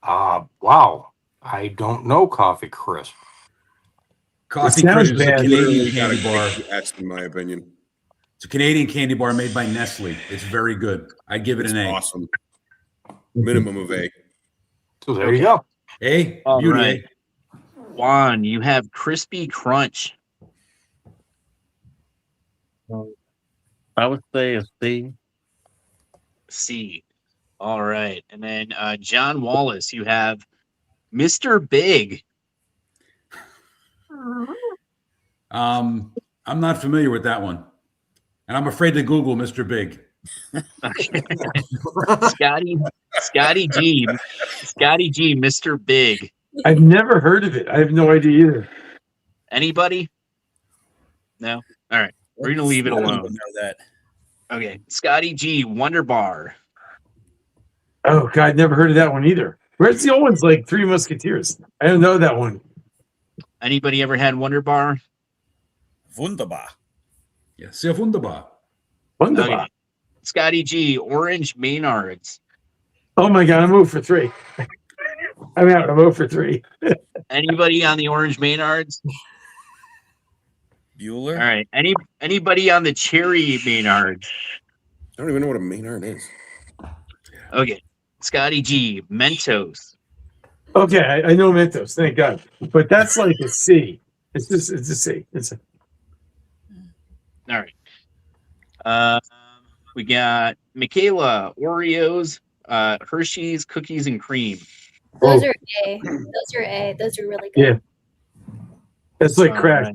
awesome. Wow. I don't know Coffee Crisp. Coffee Crisp is a Canadian Gotta candy bar. kick the ass, in my opinion. It's a Canadian candy bar made by Nestle. It's very good. I give it an A. Awesome. Minimum of A. So there you go. A. All Beauty right. Juan, you have Crispy Crunch. I would say a C. C. All right. And then John Wallace, you have Mr. Big. I'm not familiar with that one. And I'm afraid to Google Mr. Big. Scotty G, Mr. Big. I've never heard of it. I have no idea either. Anybody? No? All right. We're going to leave it I don't alone. even know that. Okay. Scotty G, Wonder Bar. Oh God, never heard of that one either. Where's the old ones like Three Musketeers? I don't know that one. Anybody ever had Wonder Bar? Wunderbar. Yeah, sehr wunderbar. Wunderbar. Okay. Scotty G, Orange Maynards. Oh my God, I'm 0 for 3. I'm out. I'm 0 for 3. Anybody on the Orange Maynards? Bueller. All right. Anybody on the Cherry Maynards? I don't even know what a Maynard is. Okay. Scotty G, Mentos. Okay, I know Mentos, thank God. But that's like a C. It's a C. All right. We got Michaela, Oreos, Hershey's, cookies and cream. Those are A. Those are A. Those are really good. Yeah. That's like crack.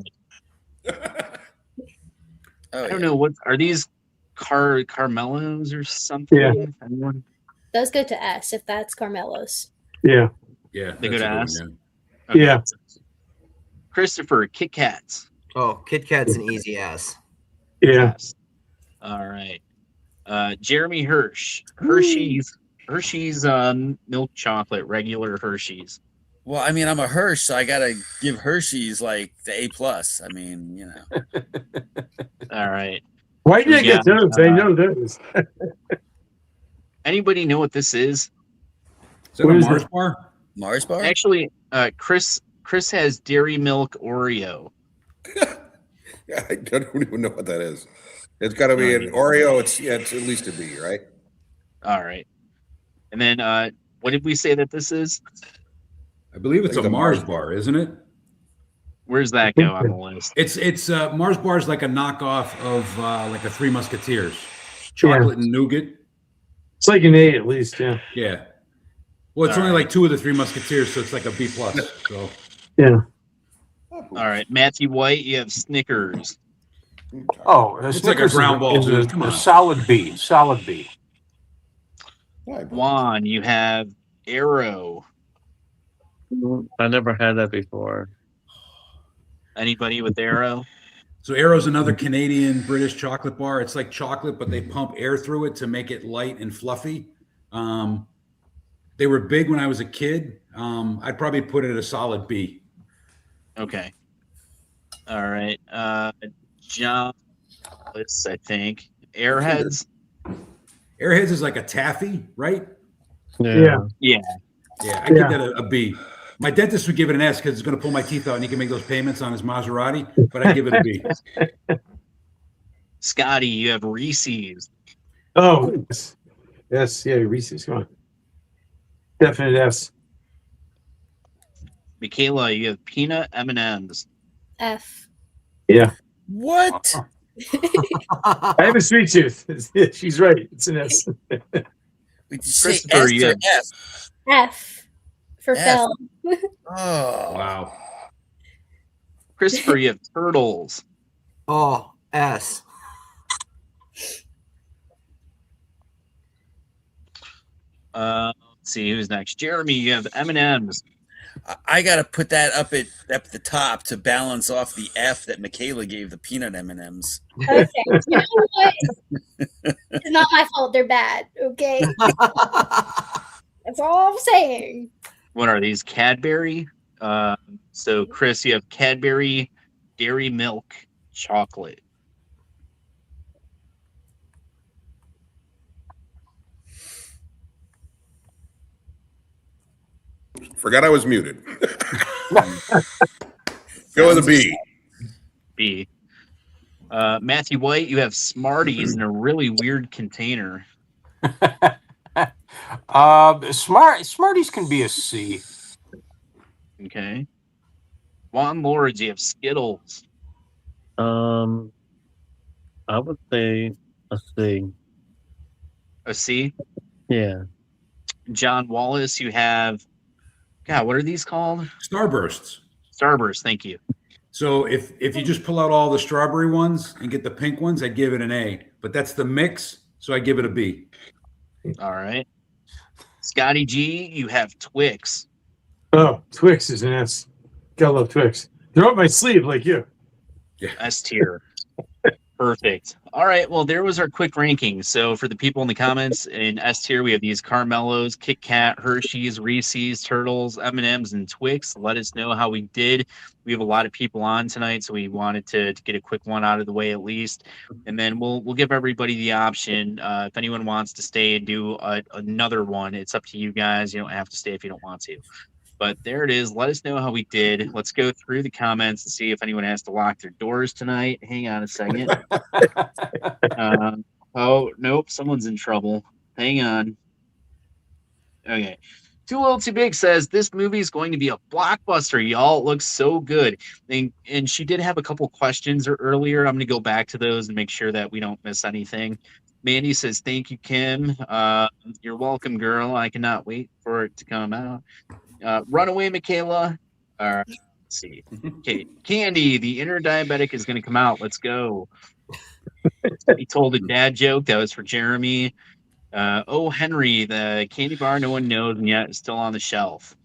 Oh, I don't know what are these Carmelos or something? Yeah. Anyone? Those go to S if that's Carmelo's. Yeah. Yeah, They that's go to a good S? one, Okay. Yeah. Christopher, Kit Kats. Oh, Kit Kat's an easy ass. Yeah. Yes. All right. Jeremy Hirsch, Hershey's milk chocolate, regular Hershey's. Well, I mean, I'm a Hirsch, so I gotta give Hershey's like the A+. I mean, you know. All right. Why did I get Yeah, those? I know those. Anybody know what this is? Is that What a is Mars it? bar? Mars bar? Actually, Chris has Dairy Milk Oreo. Yeah, I don't even know what that is. It's got to be an Oreo. It's at least a B, right? All right. And then what did we say that this is? I believe it's Like a the Mars Mars bar, isn't it? Where's that go on the list? It's Mars bar is like a knockoff of like a Three Musketeers, chocolate and nougat. It's like an A at least, yeah. Yeah. Well, it's All only right. like 2 of the Three Musketeers, so it's like a B+. So Yeah. All right. Matthew White, you have Snickers. Oh, It's like a Snickers ground ball, is dude. Come a on. solid B. Solid B. Juan, you have Arrow. I never had that before. Anybody with Arrow? So Aero's another Canadian British chocolate bar. It's like chocolate, but they pump air through it to make it light and fluffy. They were big when I was a kid. I'd probably put it at a solid B. Okay. All right. John, I think. Airheads. Airheads is like a taffy, right? Yeah. Yeah. Yeah, I give that a B. My dentist would give it an S because it's going to pull my teeth out and he can make those payments on his Maserati, but I give it a B. Scotty, you have Reese's. Oh, yes. Yes, yeah, Reese's. Come on. Definite S. Michaela, you have peanut M&Ms. F. Yeah. What? I have a sweet tooth. She's right. It's an S. Wait, did you say Christopher, S you or have- F? F for F. Phil. Oh, Wow. Christopher, you have Turtles. Oh, S. Let's see who's next. Jeremy, you have M&Ms. I gotta put that up at the top to balance off the F that Michaela gave the peanut M&Ms. Okay. You know what? It's not my fault. They're bad. Okay. That's all I'm saying. What are these? Cadbury. So Chris, you have Cadbury Dairy Milk Chocolate. Forgot I was muted. Go with a B. B. Matthew White, you have Smarties in a really weird container. Smarties can be a C. Okay. Juan Lords, you have Skittles. I would say a C. A C. Yeah. John Wallace, you have, God, what are these called? Starbursts. Starburst, thank you. So if you just pull out all the strawberry ones and get the pink ones, I'd give it an A. But that's the mix, so I give it a B. All right. Scotty G, you have Twix. Oh, Twix is an S. Gotta love Twix. They're up my sleeve like you. S tier. Perfect. All right. Well, there was our quick ranking. So for the people in the comments in S tier, we have these Carmelos, Kit Kat, Hershey's, Reese's, Turtles, M&Ms, and Twix. Let us know how we did. We have a lot of people on tonight, so we wanted to get a quick one out of the way at least, and then we'll give everybody the option. If anyone wants to stay and do another one, it's up to you guys. You don't have to stay if you don't want to. But there it is. Let us know how we did. Let's go through the comments and see if anyone has to lock their doors tonight. Hang on a second. Oh, nope. Someone's in trouble. Hang on. Okay. Too Little Too Big says this movie is going to be a blockbuster, y'all. It looks so good. And she did have a couple questions earlier. I'm going to go back to those and make sure that we don't miss anything. Mandy says, thank you, Kim. You're welcome, girl. I cannot wait for it to come out. Runaway Michaela. Let's see. Okay, Candy, the inner diabetic is going to come out. Let's go. He told a dad joke that was for Jeremy. Oh, Henry, the candy bar no one knows and yet is still on the shelf.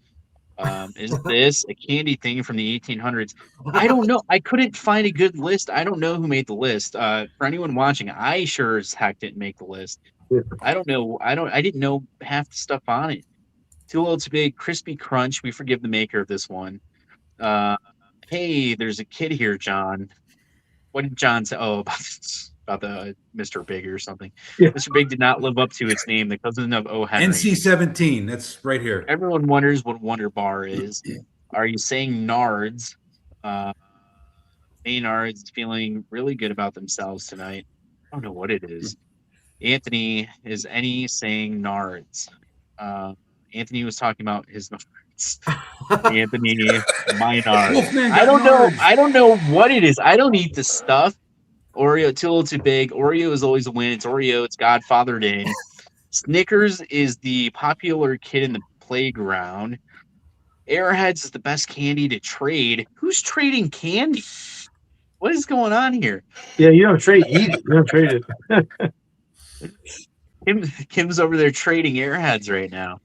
Is this a candy thing from the 1800s? I don't know. I couldn't find a good list. I don't know who made the list. For anyone watching, I sure as heck didn't make the list. I don't know. I didn't know half the stuff on it. Too Little Too Big, Crispy Crunch. We forgive the maker of this one. Hey, there's a kid here, John. What did John say? Oh, about the Mr. Big or something. Yeah. Mr. Big did not live up to its name. The cousin of O. Henry. NC-17. That's right here. Everyone wonders what Wonder Bar is. Are you saying Nards? Maynards is feeling really good about themselves tonight. I don't know what it is. Anthony, is any saying Nards? Anthony was talking about his Nards. Anthony, my Nards. I don't know. I don't know what it is. I don't eat this stuff. Oreo, Too Little Too Big. Oreo is always a win. It's Oreo. It's Godfather Day. Snickers is the popular kid in the playground. Airheads is the best candy to trade. Who's trading candy? What is going on here? Yeah, you don't trade. Eat it. You don't trade it. Kim's over there trading Airheads right now.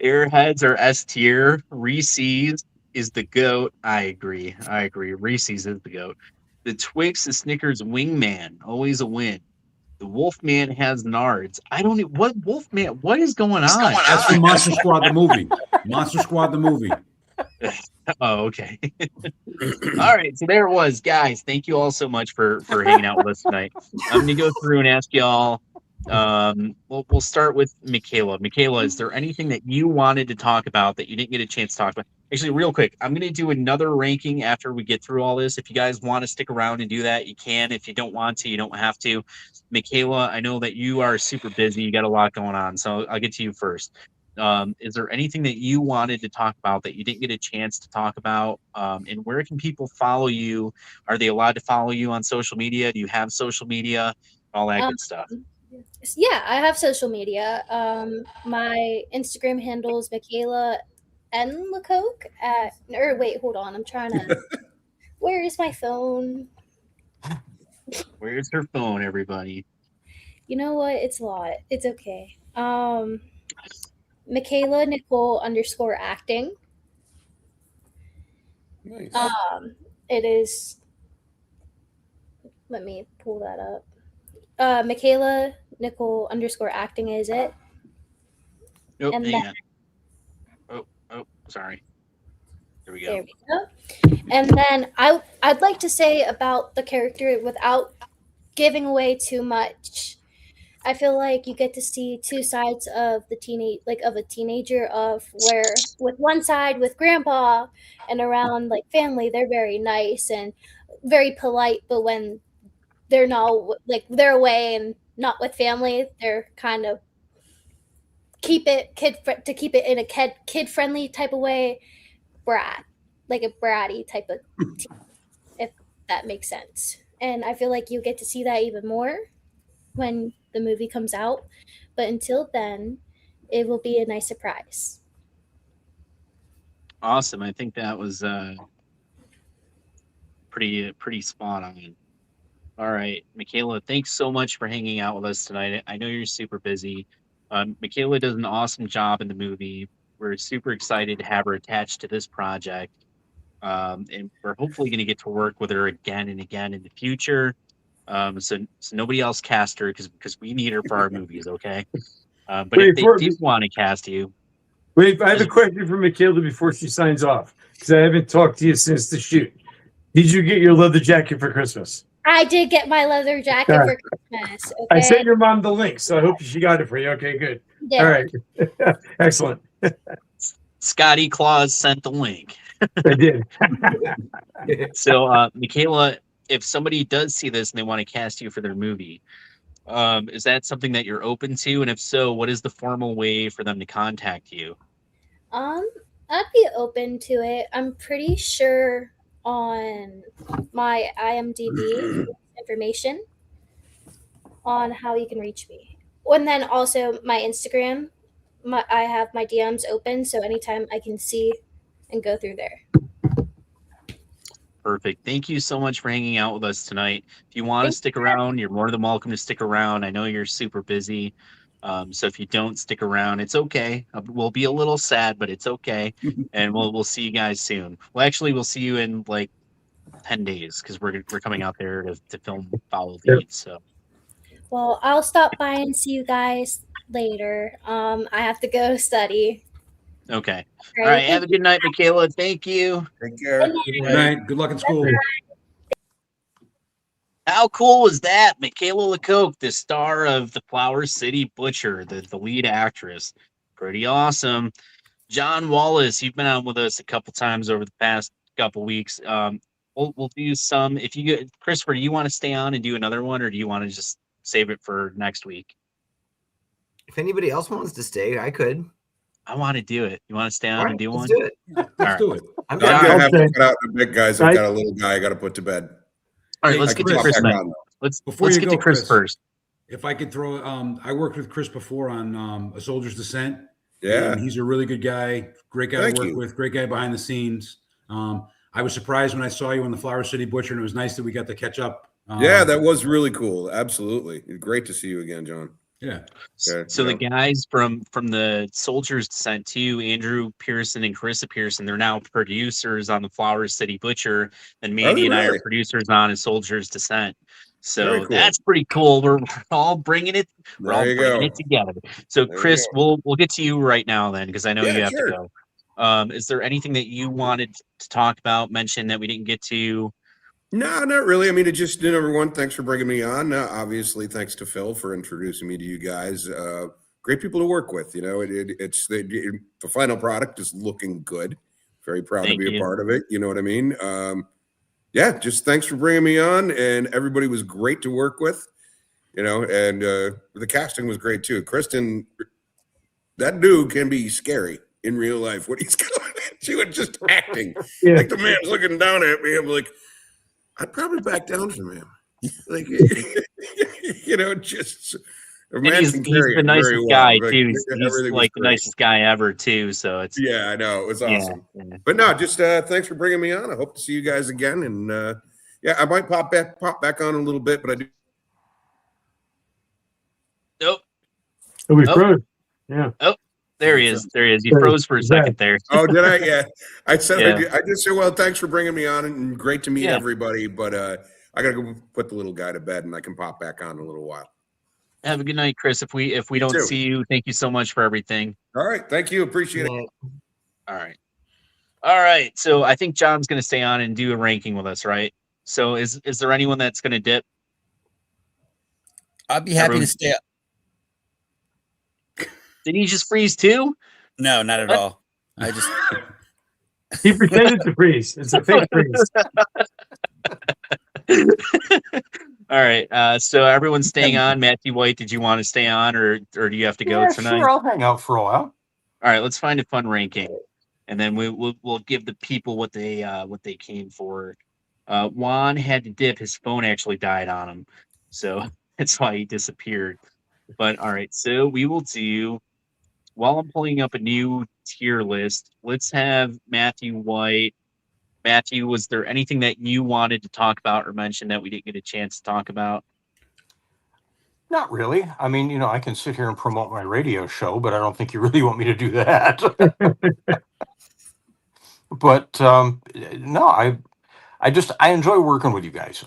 Airheads are S tier. Reese's is the GOAT. I agree. Reese's is the GOAT. The Twix is Snickers wingman. Always a win. The Wolfman has Nards. I don't know what Wolfman. What is going on? That's from Monster Squad the movie. Monster Squad the movie. Oh, okay. All right, so there it was, guys. Thank you all so much for hanging out with us tonight. I'm gonna go through and ask y'all. We'll start with Michaela. Michaela, is there anything that you wanted to talk about that you didn't get a chance to talk about? Actually, real quick, I'm going to do another ranking after we get through all this. If you guys want to stick around and do that, you can. If you don't want to, you don't have to. Michaela, I know that you are super busy. You got a lot going on, so I'll get to you first. Is there anything that you wanted to talk about that you didn't get a chance to talk about? And where can people follow you? Are they allowed to follow you on social media? Do you have social media? All that good stuff. Yeah, I have social media. My Instagram handle is Michaela N. Lecoq or wait, hold on. I'm trying to. Where is my phone? Where's her phone, everybody? You know what? It's a lot. It's okay. Michaela Nicole _ acting. Nice. It is. Let me pull that up. Michaela Nicole _ acting is it? Nope, and hang then, on. Oh, sorry. There we go. There we go. And then I'd like to say about the character without giving away too much. I feel like you get to see two sides of the a teenager of where with one side with grandpa and around like family, they're very nice and very polite, but when they're not they're away and not with family, they're kind of keep it in a kid friendly type of way, brat, like a bratty type of teen, if that makes sense. And I feel like you get to see that even more when the movie comes out, but until then, it will be a nice surprise. Awesome. I think that was pretty spot on. All right, Michaela, thanks so much for hanging out with us tonight. I know you're super busy. Michaela does an awesome job in the movie. We're super excited to have her attached to this project. and we're hopefully going to get to work with her again and again in the future. So nobody else cast her because we need her for our movies, okay? But if Wait, they do want to cast you, wait, I have a just question for Michaela before she signs off because I haven't talked to you since the shoot. Did you get your leather jacket for Christmas? I did get my leather jacket All for right. Christmas. I Okay. sent your mom the link, so I hope she got it for you. Okay, good. Yeah. All right. Excellent. Scotty Claus sent the link. I did. So, Michaela, if somebody does see this and they want to cast you for their movie, is that something that you're open to? And if so, what is the formal way for them to contact you? I'd be open to it. I'm pretty sure on my IMDb information on how you can reach me. And then also my Instagram, I have my DMs open, so anytime I can see and go through there. Perfect. Thank you so much for hanging out with us tonight. If you want to stick around, you're more than welcome to stick around. I know you're super busy. So if you don't stick around, it's okay. We'll be a little sad, but it's okay. And we'll see you guys soon. Well, actually, we'll see you in like 10 days because we're coming out there to film Foul Lead. So Well, I'll stop by and see you guys later. I have to go study. okay. All All right. Have a good night, Michaela. Thank you. Take care. Good night. Good luck in school. How cool was that? Michaela Lecoq, the star of The Flower City Butcher, the lead actress. Pretty awesome. John Wallace, you've been on with us a couple times over the past couple weeks. We'll do some. If you get Christopher, do you want to stay on and do another one, or do you want to just save it for next week? If anybody else wants to stay, I could. I want to do it. You want to stay on All right, and do let's one? do it. Let's do it. I'm I'm down. gonna have to cut out the big guys. I've got a little guy I got to put to bed. All right, Hey, let's I get can to pop Chris back then. on, though. Let's Before get you to go, Chris Chris, first. If I could throw, I worked with Chris before on A Soldier's Descent. Yeah. And he's a really good guy, great guy Thank to work you. with, great guy behind the scenes. I was surprised when I saw you on the Flower City Butcher, and it was nice that we got to catch up. Yeah, that was really cool. Absolutely. Great to see you again, John. Yeah. So the guys from the Soldiers Descent too, Andrew Pearson and Carissa Pearson, they're now producers on the Flower City Butcher, and Mandy and I are producers on a Soldiers Descent. So that's pretty cool. We're all bringing it. We're all bringing it together. So Chris, we'll get to you right now then, because I know you have to go. Is there anything that you wanted to talk about, mention that we didn't get to? No, not really. I mean, it just, number one, thanks for bringing me on. Obviously, thanks to Phil for introducing me to you guys. Great people to work with. It's the final product is looking good. Very proud to be a part of it. You know what I mean? Yeah, just thanks for bringing me on, and everybody was great to work with. And the casting was great too. Kristen, that dude can be scary in real life. What he's going, she was just acting like the man's looking down at me. I'm like, I'd probably back down from him. Like, just And he's the nicest guy too. He's like the nicest guy ever too. So it's I know it was awesome. Yeah. But no, just thanks for bringing me on. I hope to see you guys again. And I might pop back on a little bit, but I do. Nope. Oh, we froze. Yeah. Oh, there he is. There he is. You froze for a second there. Oh, did I? Yeah. I said I just said, well, thanks for bringing me on, and great to meet everybody. But I gotta go put the little guy to bed, and I can pop back on in a little while. Have a good night, Chris. If we don't see you, thank you so much for everything. All right. Thank you. Appreciate it. All right. So I think John's going to stay on and do a ranking with us, right? So is there anyone that's going to dip? I'd be happy to stay up. Did he just freeze too? No, not at all. I just he pretended to freeze. It's a fake freeze. All right. So everyone's staying on. Matthew White, did you want to stay on, or do you have to go tonight? Sure, I'll hang out for a while. All right. Let's find a fun ranking, and then we'll give the people what they came for. Juan had to dip. His phone actually died on him, so that's why he disappeared. But all right. So we will do. While I'm pulling up a new tier list, let's have Matthew White. Matthew, was there anything that you wanted to talk about or mention that we didn't get a chance to talk about? Not really. I mean, I can sit here and promote my radio show, but I don't think you really want me to do that. but no, I enjoy working with you guys.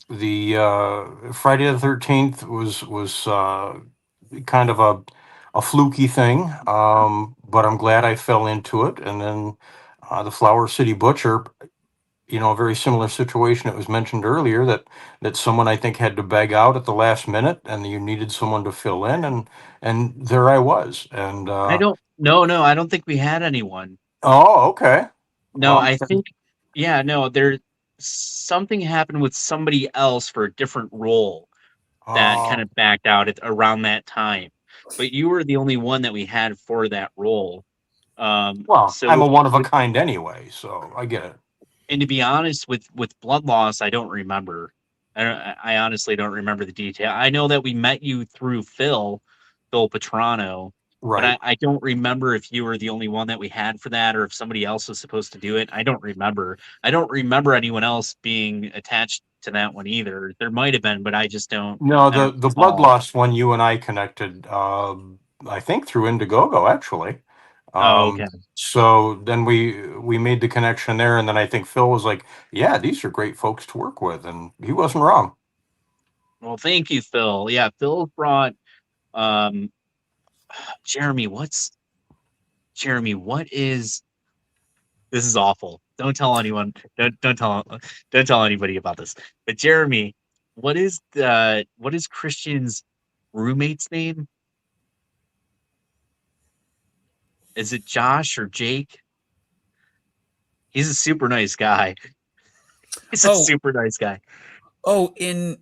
The Friday the 13th was kind of a fluky thing, but I'm glad I fell into it. And then the Flower City Butcher, a very similar situation. It was mentioned earlier that someone I think had to beg out at the last minute, and you needed someone to fill in, and there I was. And I don't. No, I don't think we had anyone. oh, okay. No, Well, I think. Yeah, no, there something happened with somebody else for a different role that kind oh, of backed out at around that time. But you were the only one that we had for that role. well, So I'm a with one of a with kind anyway, so I get it. and to be honest, with blood loss, I don't remember. I honestly don't remember the detail. I know that we met you through Phil Petrano, but Right. I don't remember if you were the only one that we had for that or if somebody else was supposed to do it. I don't remember. I don't remember anyone else being attached to that one either. There might have been, but No, I don't the blood recall. loss one you and I connected, I think through Indiegogo actually. Oh, okay. So then we made the connection there, and then I think Phil was like, "Yeah, these are great folks to work with," and he wasn't wrong. Well, thank you, Phil. Yeah, Phil brought um Jeremy, what is this is awful. Don't tell anyone. Don't tell anybody about this. But Jeremy, what is Christian's roommate's name? Is it Josh or Jake? He's a super nice guy. He's a Oh, super nice guy. oh, in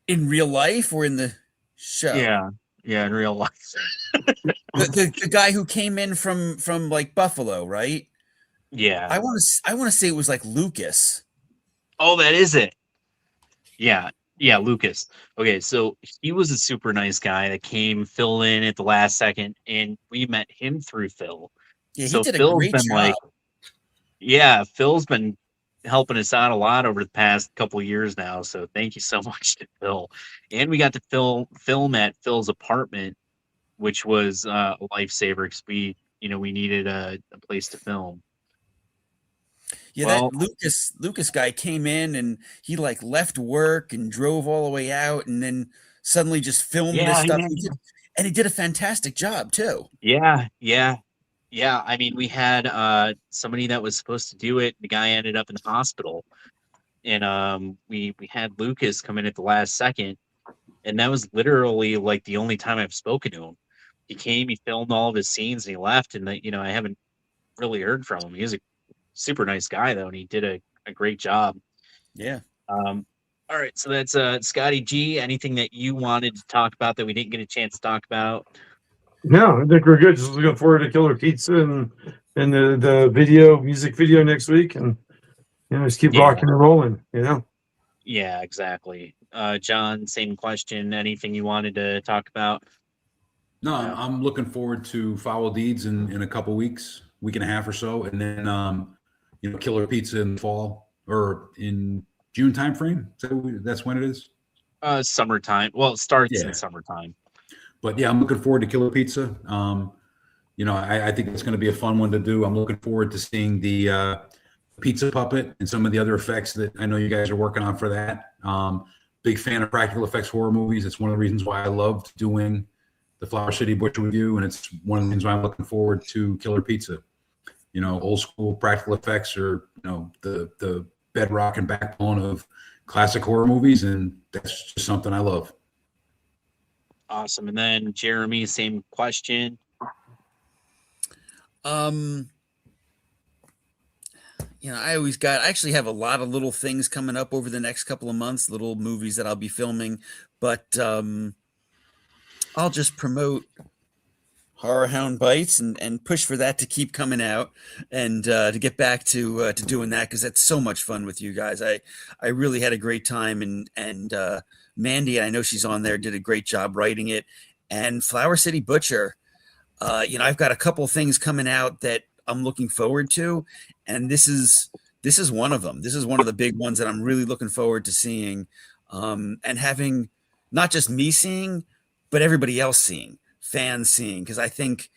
real life or in the show? Yeah. Yeah, in real life. The guy who came in from like Buffalo, right? Yeah. I want to say it was like Lucas. Oh, that is it. Yeah. Yeah, Lucas. Okay, so he was a super nice guy that came fill in at the last second, and we met him through Phil. Yeah, he So did a Phil's great been job. like, yeah, Phil's been helping us out a lot over the past couple of years now. So thank you so much to Phil. And we got to film at Phil's apartment, which was a lifesaver because we needed a place to film. Yeah, that Well, Lucas guy came in and he like left work and drove all the way out and then suddenly just filmed this yeah, stuff. yeah, And he did a fantastic job too. yeah, yeah, yeah. I mean, we had somebody that was supposed to do it. The guy ended up in the hospital, and we had Lucas come in at the last second, and that was literally like the only time I've spoken to him. He came, he filmed all of his scenes, and he left. And I haven't really heard from him. He was a super nice guy though, and he did a great job. Yeah. All right, so that's Scotty G. Anything that you wanted to talk about that we didn't get a chance to talk about? No, I think we're good. Just looking forward to Killer Pizza and the music video next week, and just keep Yeah, rocking and rolling. yeah, exactly. John, same question. Anything you wanted to talk about? No, I'm looking forward to Foul Deeds in a couple weeks, week and a half or so, and then Killer Pizza in the fall or in June timeframe. That's when it is. Summertime. Well, it starts in Yeah, summertime. but yeah, I'm looking forward to Killer Pizza. I think it's going to be a fun one to do. I'm looking forward to seeing the pizza puppet and some of the other effects that I know you guys are working on for that. Big fan of practical effects horror movies. It's one of the reasons why I loved doing the Flower City Butcher with you, and it's one of the reasons why I'm looking forward to Killer Pizza. Old school practical effects are the bedrock and backbone of classic horror movies, and that's just something I love. Awesome. And then Jeremy, same question. I actually have a lot of little things coming up over the next couple of months, little movies that I'll be filming, but I'll just promote Horror Hound Bites and push for that to keep coming out and to get back to doing that because that's so much fun with you guys. I really had a great time and Mandy, I know she's on there, did a great job writing it. And Flower City Butcher, I've got a couple things coming out that I'm looking forward to, and this is one of them. This is one of the big ones that I'm really looking forward to seeing, and having not just me seeing, but everybody else seeing, fans seeing, because I think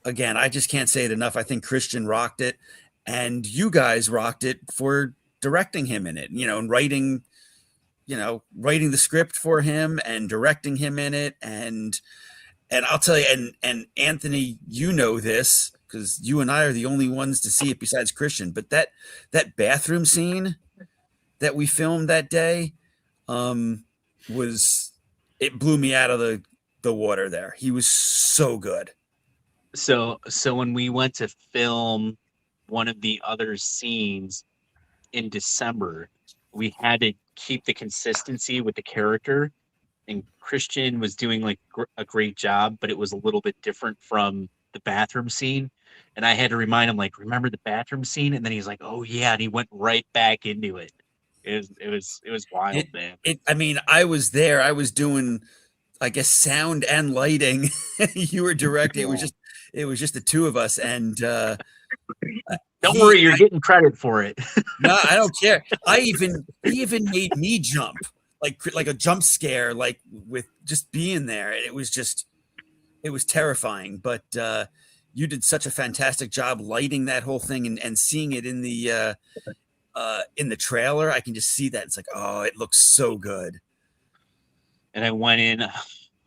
again, I just can't say it enough. I think Christian rocked it, and you guys rocked it for directing him in it, and writing the script for him and directing him in it. And I'll tell you, and Anthony, this because you and I are the only ones to see it besides Christian, but that bathroom scene that we filmed that day, it blew me out of the water there. He was so good. So when we went to film one of the other scenes in December, we had to keep the consistency with the character, and Christian was doing like a great job, but it was a little bit different from the bathroom scene. And I had to remind him, like, remember the bathroom scene? And then he's like, oh yeah, and he went right back into it. It was wild, man. I mean, I was there. I was doing, I guess, sound and lighting. You were directing. It was just the two of us. And don't worry, you're getting credit for it. No, I don't care. He even made me jump, like a jump scare, like with just being there. It was terrifying. But you did such a fantastic job lighting that whole thing and seeing it in the trailer. I can just see that. It's like, oh, it looks so good. And I went in,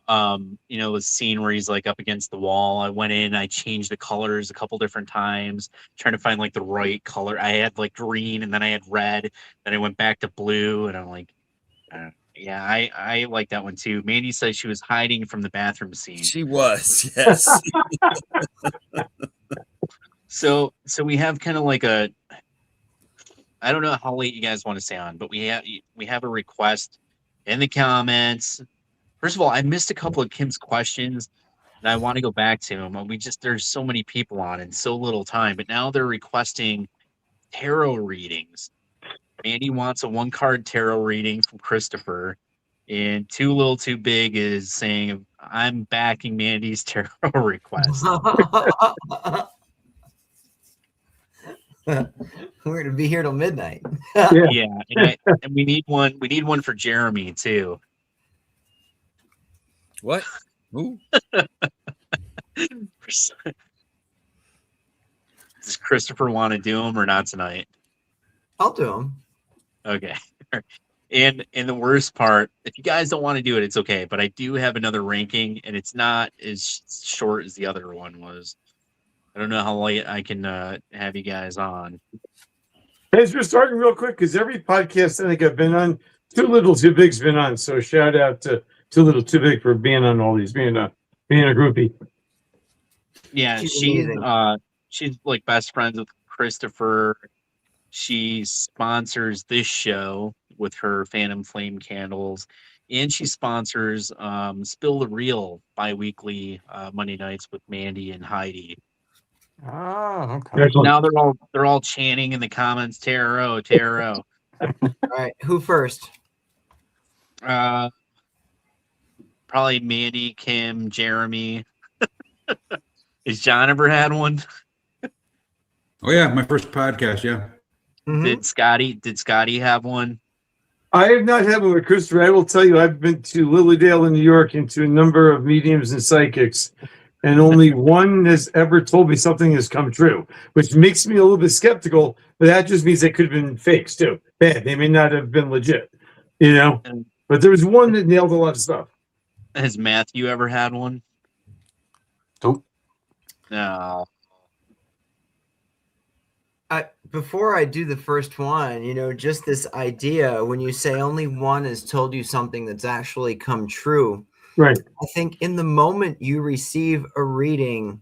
the scene where he's like up against the wall. I went in, I changed the colors a couple different times, trying to find like the right color. I had like green, and then I had red, then I went back to blue, and I'm like, yeah, I like that one too. Mandy said she was hiding from the bathroom scene. She was, yes. So we have kind of like I don't know how late you guys want to stay on, but we have a request in the comments. First of all, I missed a couple of Kim's questions, and I want to go back to them. There's so many people on and so little time, but now they're requesting tarot readings. Mandy wants a 1-card tarot reading from Christopher, and Too Little Too Big is saying, I'm backing Mandy's tarot request. We're gonna be here till midnight. Yeah, and we need one. We need one for Jeremy too. What? Who? Does Christopher want to do them or not tonight? I'll do them. Okay. And the worst part, if you guys don't want to do it, it's okay. But I do have another ranking, and it's not as short as the other one was. I don't know how late I can have you guys on. As we're starting real quick, because every podcast I think I've been on, Too Little Too Big's been on. So shout out to Too Little Too Big for being on all these, being a groupie. Yeah, she's like best friends with Christopher. She sponsors this show with her Phantom Flame candles, and she sponsors Spill the Real bi-weekly Monday nights with Mandy and Heidi. Oh, okay. Now they're all chanting in the comments, tarot. All right, who first? Probably Mandy, Kim, Jeremy. Has John ever had one? Oh yeah, my first podcast. Yeah. Mm-hmm. Did Scotty have one? I have not had one with Christopher. I will tell you, I've been to Lilydale in New York and to a number of mediums and psychics, and only one has ever told me something has come true, which makes me a little bit skeptical, but that just means they could have been fakes too. Bad. They may not have been legit, but there was one that nailed a lot of stuff. Has Matthew ever had one? Nope. No. Before I do the first one, just this idea, when you say only one has told you something that's actually come true, right? I think in the moment you receive a reading,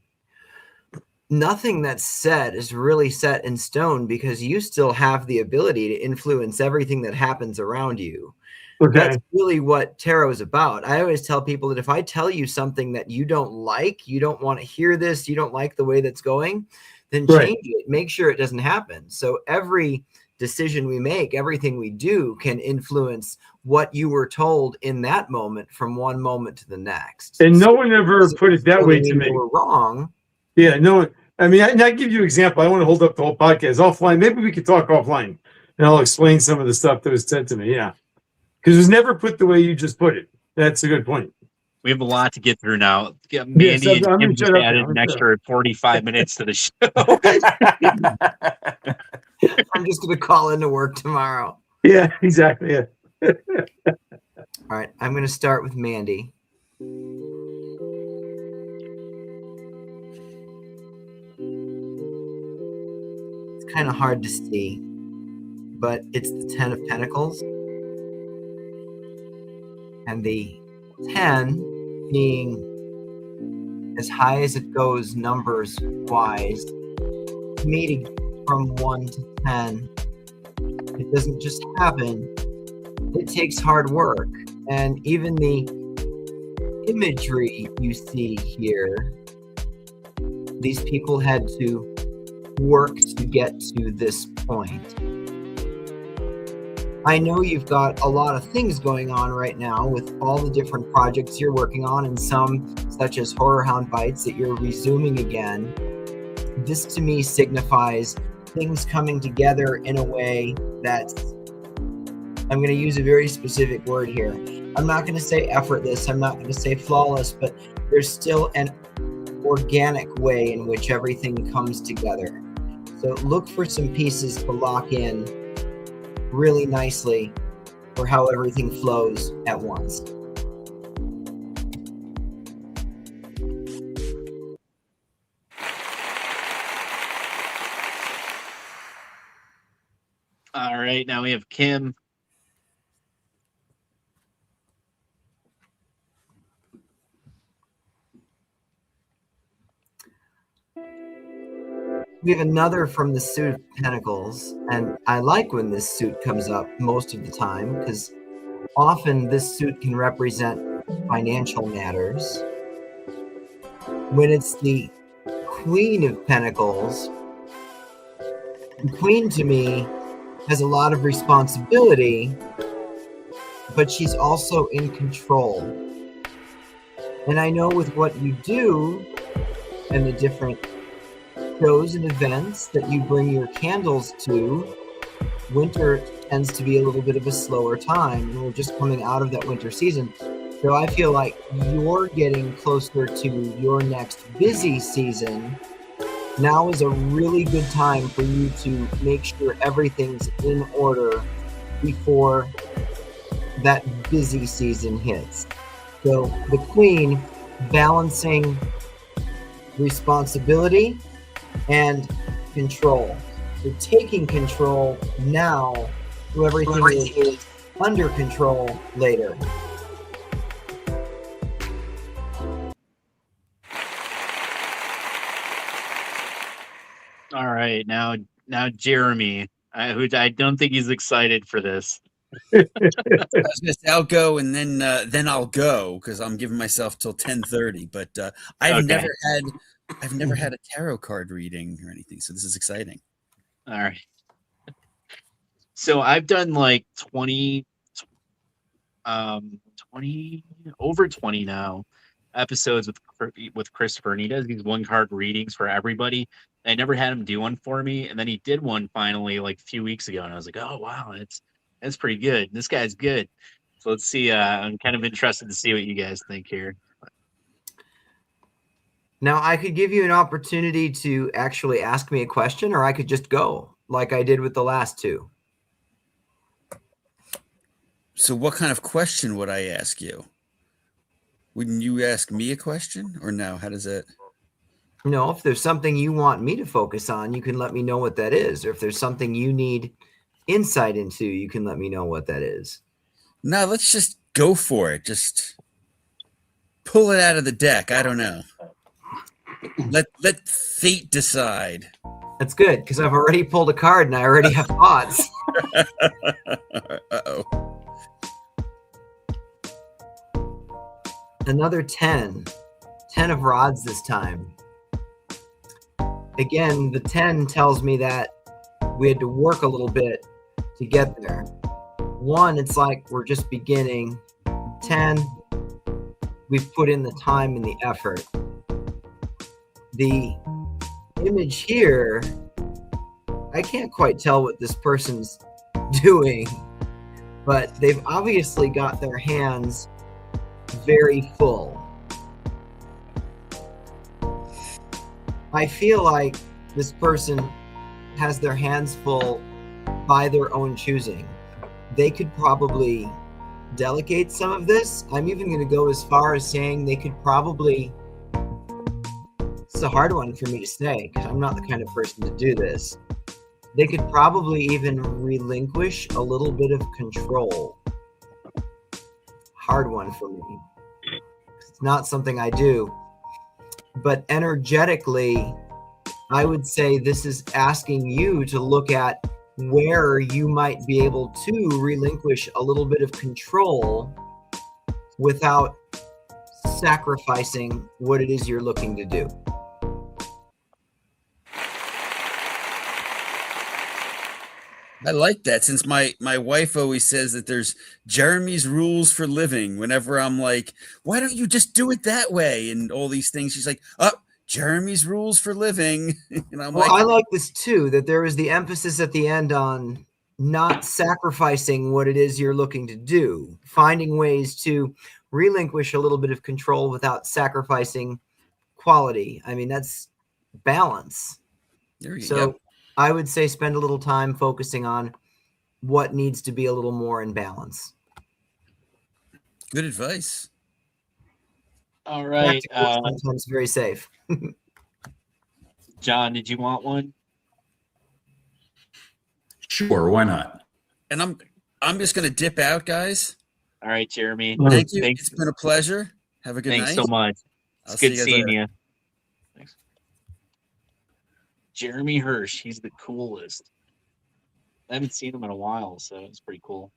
nothing that's said is really set in stone because you still have the ability to influence everything that happens around you. Okay. That's really what tarot is about. I always tell people that if I tell you something that you don't like, you don't want to hear this, you don't like the way that's going, then change it. Make sure it doesn't happen. So every decision we make, everything we do can influence what you were told in that moment from one moment to the next. And no one ever put it that way to me. You were wrong. Yeah, no one. I mean, I give you an example. I want to hold up the whole podcast offline. Maybe we could talk offline, and I'll explain some of the stuff that was said to me. Yeah, because it was never put the way you just put it. That's a good point. We have a lot to get through now. Yes, Mandy and I'm Kim gonna just shut up added now. an I'm extra 45 minutes to the show. I'm just going to call into work tomorrow. Yeah, exactly. Yeah. All right, I'm going to start with Mandy. It's kind of hard to see, but it's the 10 of Pentacles. And the 10 being as high as it goes numbers wise, to me, from 1 to 10, it doesn't just happen. It takes hard work. And even the imagery you see here, these people had to work to get to this point. I know you've got a lot of things going on right now with all the different projects you're working on, and some, such as Horror Hound Bites, that you're resuming again. This to me signifies things coming together in a way that's, I'm going to use a very specific word here. I'm not going to say effortless, I'm not going to say flawless, but there's still an organic way in which everything comes together. So look for some pieces to lock in really nicely for how everything flows at once. All right, now we have Kim. We have another from the suit of Pentacles, and I like when this suit comes up most of the time, because often this suit can represent financial matters. When it's the Queen of Pentacles, the Queen to me has a lot of responsibility, but she's also in control. And I know with what you do and the different shows and events that you bring your candles to, winter tends to be a little bit of a slower time, and we're just coming out of that winter season. So I feel like you're getting closer to your next busy season. Now is a really good time for you to make sure everything's in order before that busy season hits. So the Queen balancing responsibility and control. So taking control now so everything is under control later. All right, now Jeremy, who I don't think he's excited for this. I was gonna say I'll go, and then I'll go because I'm giving myself till 10:30. But I've never had a tarot card reading or anything, so this is exciting. All right. So I've done like 20 over 20 now episodes with Christopher, and he does these one card readings for everybody. I never had him do one for me, and then he did one finally like a few weeks ago, and I was like, oh wow, that's pretty good. This guy's good. So let's see. I'm kind of interested to see what you guys think here. Now, I could give you an opportunity to actually ask me a question, or I could just go like I did with the last two. So what kind of question would I ask you? Wouldn't you ask me a question, or no? How does that? No, if there's something you want me to focus on, you can let me know what that is. Or if there's something you need insight into, you can let me know what that is. No, let's just go for it. Just pull it out of the deck. I don't know. Let fate decide. That's good, because I've already pulled a card and I already have thoughts. Uh-oh. Another 10. 10 of rods this time. Again, the 10 tells me that we had to work a little bit to get there. 1, it's like we're just beginning. 10, we've put in the time and the effort. The image here, I can't quite tell what this person's doing, but they've obviously got their hands very full. I feel like this person has their hands full by their own choosing. They could probably delegate some of this. I'm even going to go as far as saying they could probably, it's a hard one for me to say because I'm not the kind of person to do this. They could probably even relinquish a little bit of control. Hard one for me. It's not something I do. But energetically, I would say this is asking you to look at where you might be able to relinquish a little bit of control without sacrificing what it is you're looking to do. I like that, since my wife always says that there's Jeremy's rules for living. Whenever I'm like, why don't you just do it that way? And all these things, she's like, oh, Jeremy's rules for living. And I'm Well, like, I like this too, that there is the emphasis at the end on not sacrificing what it is you're looking to do, finding ways to relinquish a little bit of control without sacrificing quality. I mean, that's balance. there you So go. I would say spend a little time focusing on what needs to be a little more in balance. Good advice. All right. Practical, sometimes very safe. John, did you want one? Sure, why not? And I'm just gonna dip out, guys. All right, Jeremy. Thank you. Thanks. It's been a pleasure. Have a good night. Thanks so much. I'll It's see good you guys seeing later. you. Thanks. Jeremy Hirsch, he's the coolest. I haven't seen him in a while, so it's pretty cool.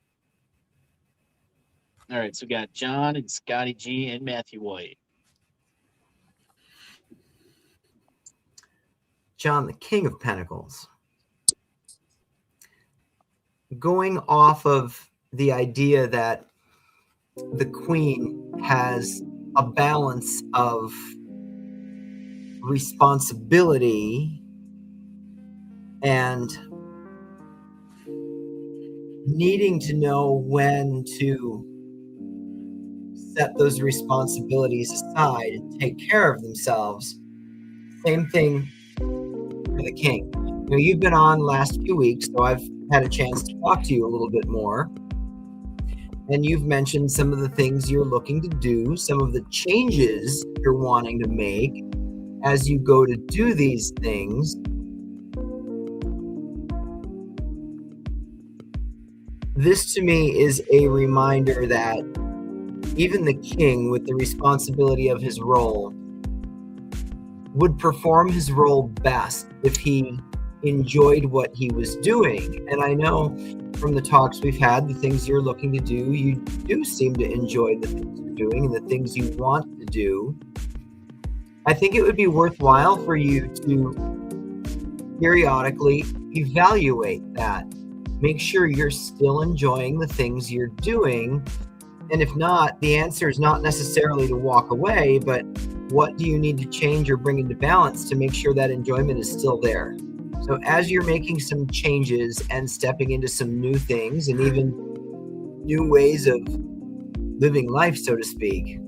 All right, so we got John and Scotty G and Matthew White. John, the King of Pentacles. Going off of the idea that the Queen has a balance of responsibility and needing to know when to set those responsibilities aside and take care of themselves. Same thing for the King. You know, you've been on last few weeks, so I've had a chance to talk to you a little bit more. And you've mentioned some of the things you're looking to do, some of the changes you're wanting to make as you go to do these things. This to me is a reminder that even the King, with the responsibility of his role, would perform his role best if he enjoyed what he was doing. And I know from the talks we've had, the things you're looking to do, you do seem to enjoy the things you're doing and the things you want to do. I think it would be worthwhile for you to periodically evaluate that. Make sure you're still enjoying the things you're doing. And if not, the answer is not necessarily to walk away, but what do you need to change or bring into balance to make sure that enjoyment is still there? So as you're making some changes and stepping into some new things and even new ways of living life, so to speak,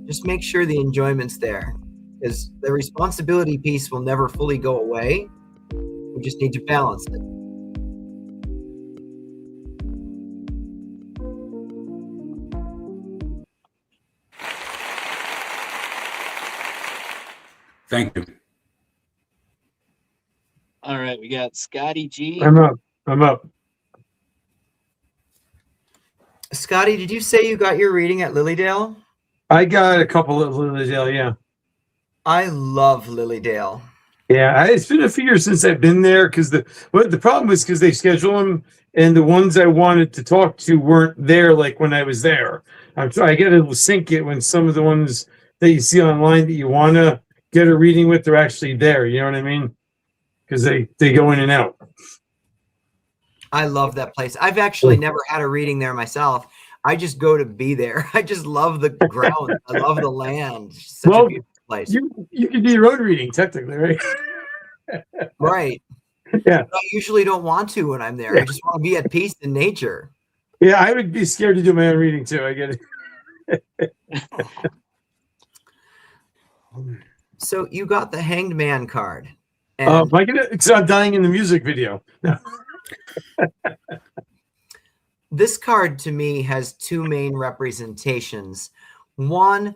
just make sure the enjoyment's there, because the responsibility piece will never fully go away. We just need to balance it. Thank you. All right, we got Scotty G. I'm up. Scotty, did you say you got your reading at Lilydale? I got a couple of Lilydale, yeah. I love Lilydale. Yeah, it's been a few years since I've been there because the problem was because they schedule them and the ones I wanted to talk to weren't there like when I was there. I get to sync it when some of the ones that you see online that you want to get a reading with, they're actually there. You know what I mean? Because they go in and out. I love that place. I've actually never had a reading there myself. I just go to be there. I just love the ground. I love the land. Such a beautiful place. You can do your own reading technically, right? Right. Yeah. I usually don't want to when I'm there. I just want to be at peace in nature. Yeah, I would be scared to do my own reading too. I get So you got the Hanged Man card. Oh, And am I gonna? Because I'm dying in the music video. this card to me has two main representations. One,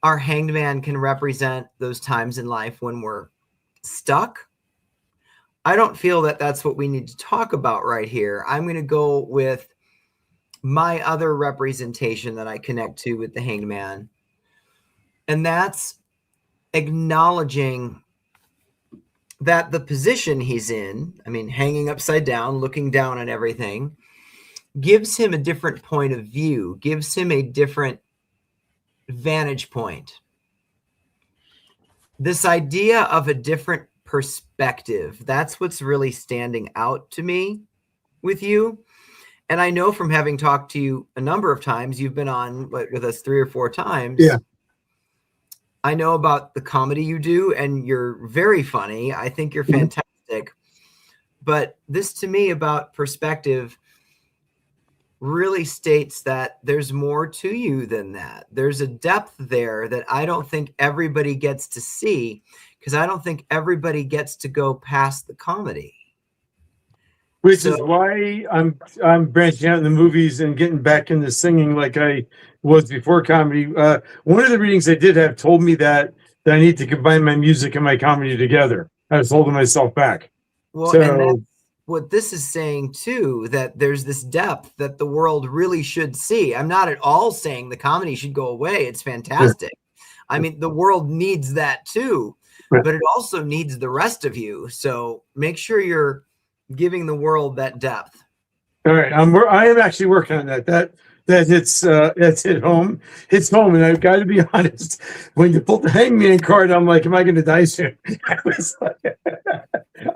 our Hanged Man can represent those times in life when we're stuck. I don't feel that that's what we need to talk about right here. I'm going to go with my other representation that I connect to with the Hanged Man, and that's acknowledging that the position he's in, I mean, hanging upside down, looking down on everything, gives him a different point of view, gives him a different vantage point. This idea of a different perspective, that's what's really standing out to me with you. And I know from having talked to you a number of times, you've been on with us 3 or 4 times. Yeah. I know about the comedy you do, and you're very funny. I think you're fantastic. But this to me about perspective really states that there's more to you than that. There's a depth there that I don't think everybody gets to see, because I don't think everybody gets to go past the comedy. Which is why I'm branching out in the movies and getting back into singing like I was before comedy. One of the readings I did have told me that I need to combine my music and my comedy together. I was holding myself back. Well, So- and that's what this is saying too, that there's this depth that the world really should see. I'm not at all saying the comedy should go away. It's fantastic. I mean, the world needs that too, but it also needs the rest of you. So make sure you're giving the world that depth. All right, I am actually working on that. That's hit home. It's home, and I've got to be honest. When you pulled the Hangman card, I'm like, am I going to die soon?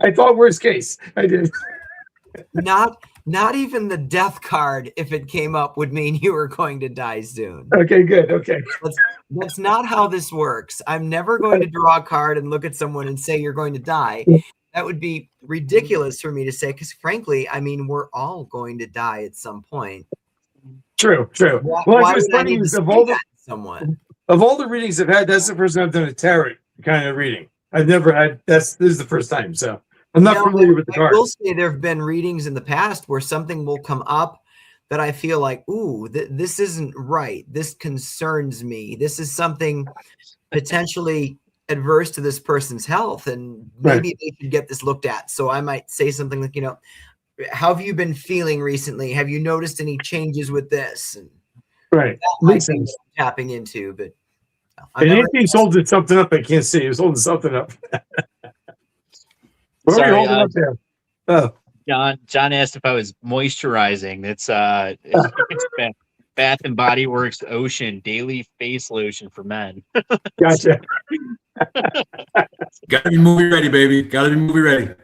I thought worst case. I did. Not even the death card, if it came up, would mean you were going to die soon. Okay, good. Okay. That's not how this works. I'm never going to draw a card and look at someone and say you're going to die. That would be ridiculous for me to say, because frankly, I mean, we're all going to die at some point. True. Why It's would I funny need to is say that to someone? of all the readings I've had, that's the first time I've done a tarot kind of reading. I've never had. This is the first time, so I'm not familiar with the I card. will say there have been readings in the past where something will come up that I feel like, ooh, this isn't right. This concerns me. This is something potentially adverse to this person's health, and maybe they should get this looked at. So I might say something like, how have you been feeling recently? Have you noticed any changes with this? And right. that might be what I'm tapping into, but And Anthony's holding something up. I can't see. He was holding something up. What are we holding up there? Oh, John asked if I was moisturizing. It's Bath and Body Works Ocean Daily Face Lotion for Men. Gotcha. Gotta be movie ready, baby. Gotta be movie ready.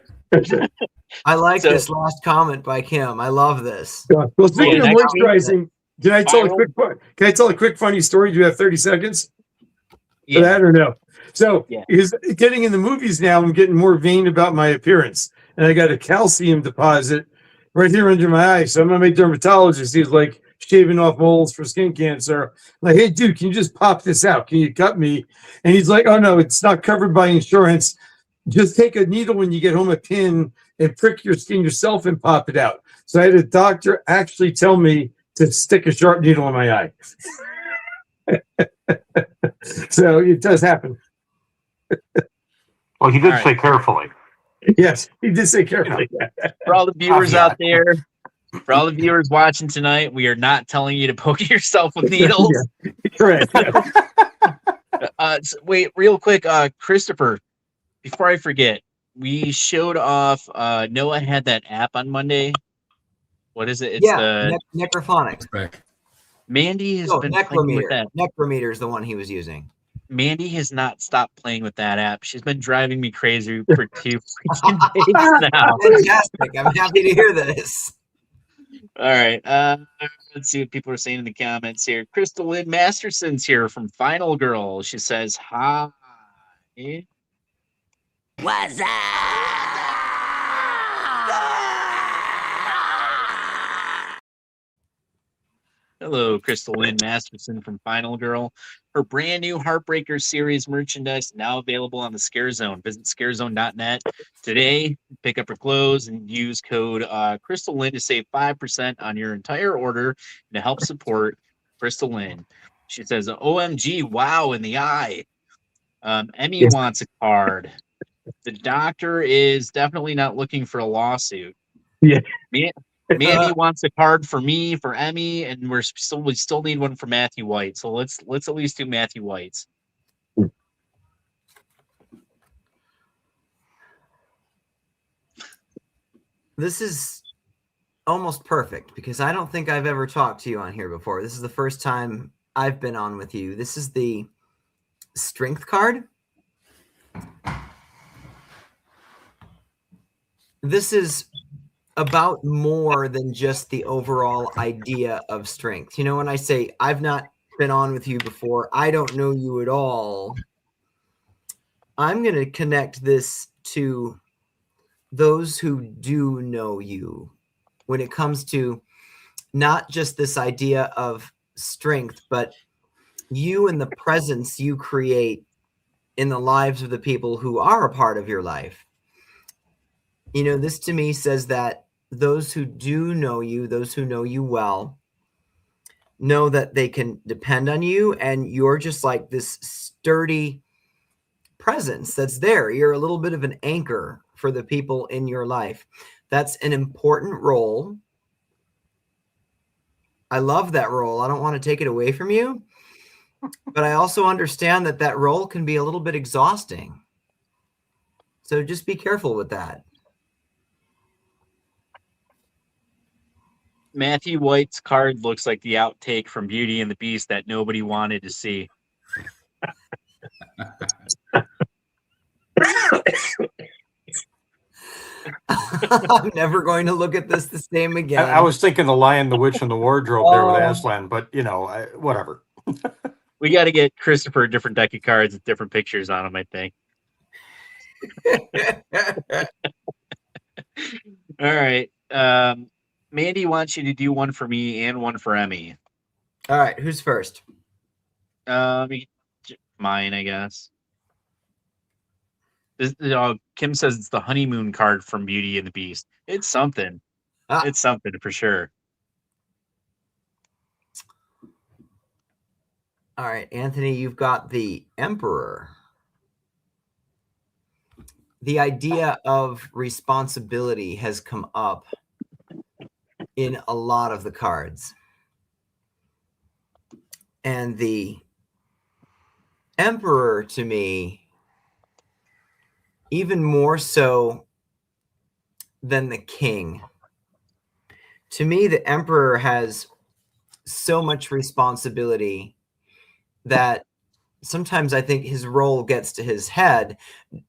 I like this last comment by Kim. I love this. Well, speaking of moisturizing, can I tell a quick funny story? Do you have 30 seconds for that or no? So is getting in the movies now, I'm getting more vain about my appearance. And I got a calcium deposit right here under my eye. So I'm gonna make dermatologist. He's like shaving off moles for skin cancer. I'm like, hey dude, can you just pop this out? Can you cut me? And he's like, oh no, it's not covered by insurance. Just take a needle when you get home, a pin, and prick your skin yourself and pop it out. So I had a doctor actually tell me to stick a sharp needle in my eye. So it does happen. Well, he did say carefully. Yes, he did say carefully. For all the viewers out there, for all the viewers watching tonight, we are not telling you to poke yourself with needles. Correct. Wait, real quick, Christopher, before I forget, we showed off. Noah had that app on Monday. What is it? It's the Necrophonics. Mandy has been playing with that. Necrometer is the one he was using. Mandy has not stopped playing with that app. She's been driving me crazy for 2 freaking days now. Fantastic. I'm happy to hear this. All right. Let's see what people are saying in the comments here. Crystal Lynn Masterson's here from Final Girl. She says, hi. What's Hello, Crystal Lynn Masterson from Final Girl. Her brand new Heartbreaker series merchandise now available on the Scare Zone. Visit scarezone.net today, pick up your clothes, and use code Crystal Lynn to save 5% on your entire order and to help support Crystal Lynn. She says, OMG, wow, in the eye. Emmy Yes. wants a card. The doctor is definitely not looking for a lawsuit. Yeah. Mandy wants a card for me, for Emmy, and we still need one for Matthew White. So let's at least do Matthew White's. This is almost perfect because I don't think I've ever talked to you on here before. This is the first time I've been on with you. This is the strength card. This is about more than just the overall idea of strength. You know, when I say I've not been on with you before, I don't know you at all, I'm going to connect this to those who do know you when it comes to not just this idea of strength, but you and the presence you create in the lives of the people who are a part of your life. You know, this to me says that those who do know you, those who know you well, know that they can depend on you, and you're just like this sturdy presence that's there. You're a little bit of an anchor for the people in your life. That's an important role. I love that role. I don't want to take it away from you, but I also understand that that role can be a little bit exhausting. So just be careful with that. Matthew White's card looks like the outtake from Beauty and the Beast that nobody wanted to see. I'm never going to look at this the same again. I was thinking The Lion, the Witch, and the Wardrobe there with Oh. Aslan, but you know, whatever. We got to get Christopher a different deck of cards with different pictures on them, I think. All right. Mandy wants you to do one for me and one for Emmy. All right, who's first? Mine, I guess. Kim says it's the honeymoon card from Beauty and the Beast. It's something. It's something for sure. All right, Anthony, you've got the Emperor. The idea of responsibility has come up in a lot of the cards. And the Emperor, to me, even more so than the King. To me, the Emperor has so much responsibility that sometimes I think his role gets to his head.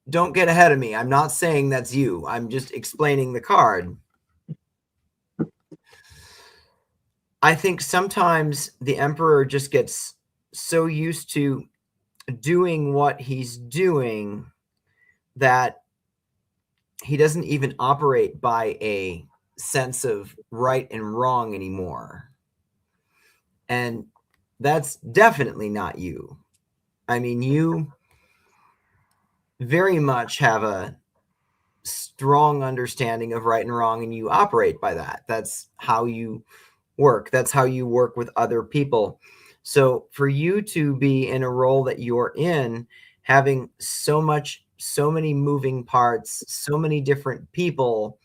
Don't get ahead of me. I'm not saying that's you. I'm just explaining the card. I think sometimes the Emperor just gets so used to doing what he's doing that he doesn't even operate by a sense of right and wrong anymore. And that's definitely not you. I mean, you very much have a strong understanding of right and wrong, and you operate by that. That's how you work. That's how you work with other people. So for you to be in a role that you're in, having so many moving parts, so many different people,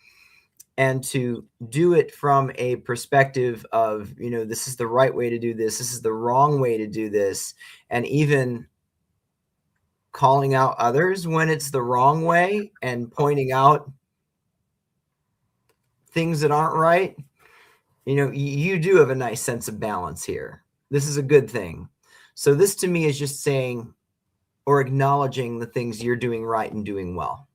and to do it from a perspective of, you know, this is the right way to do this, this is the wrong way to do this, and even calling out others when it's the wrong way and pointing out things that aren't right. You know, you do have a nice sense of balance here. This is a good thing. So this to me is just saying or acknowledging the things you're doing right and doing well.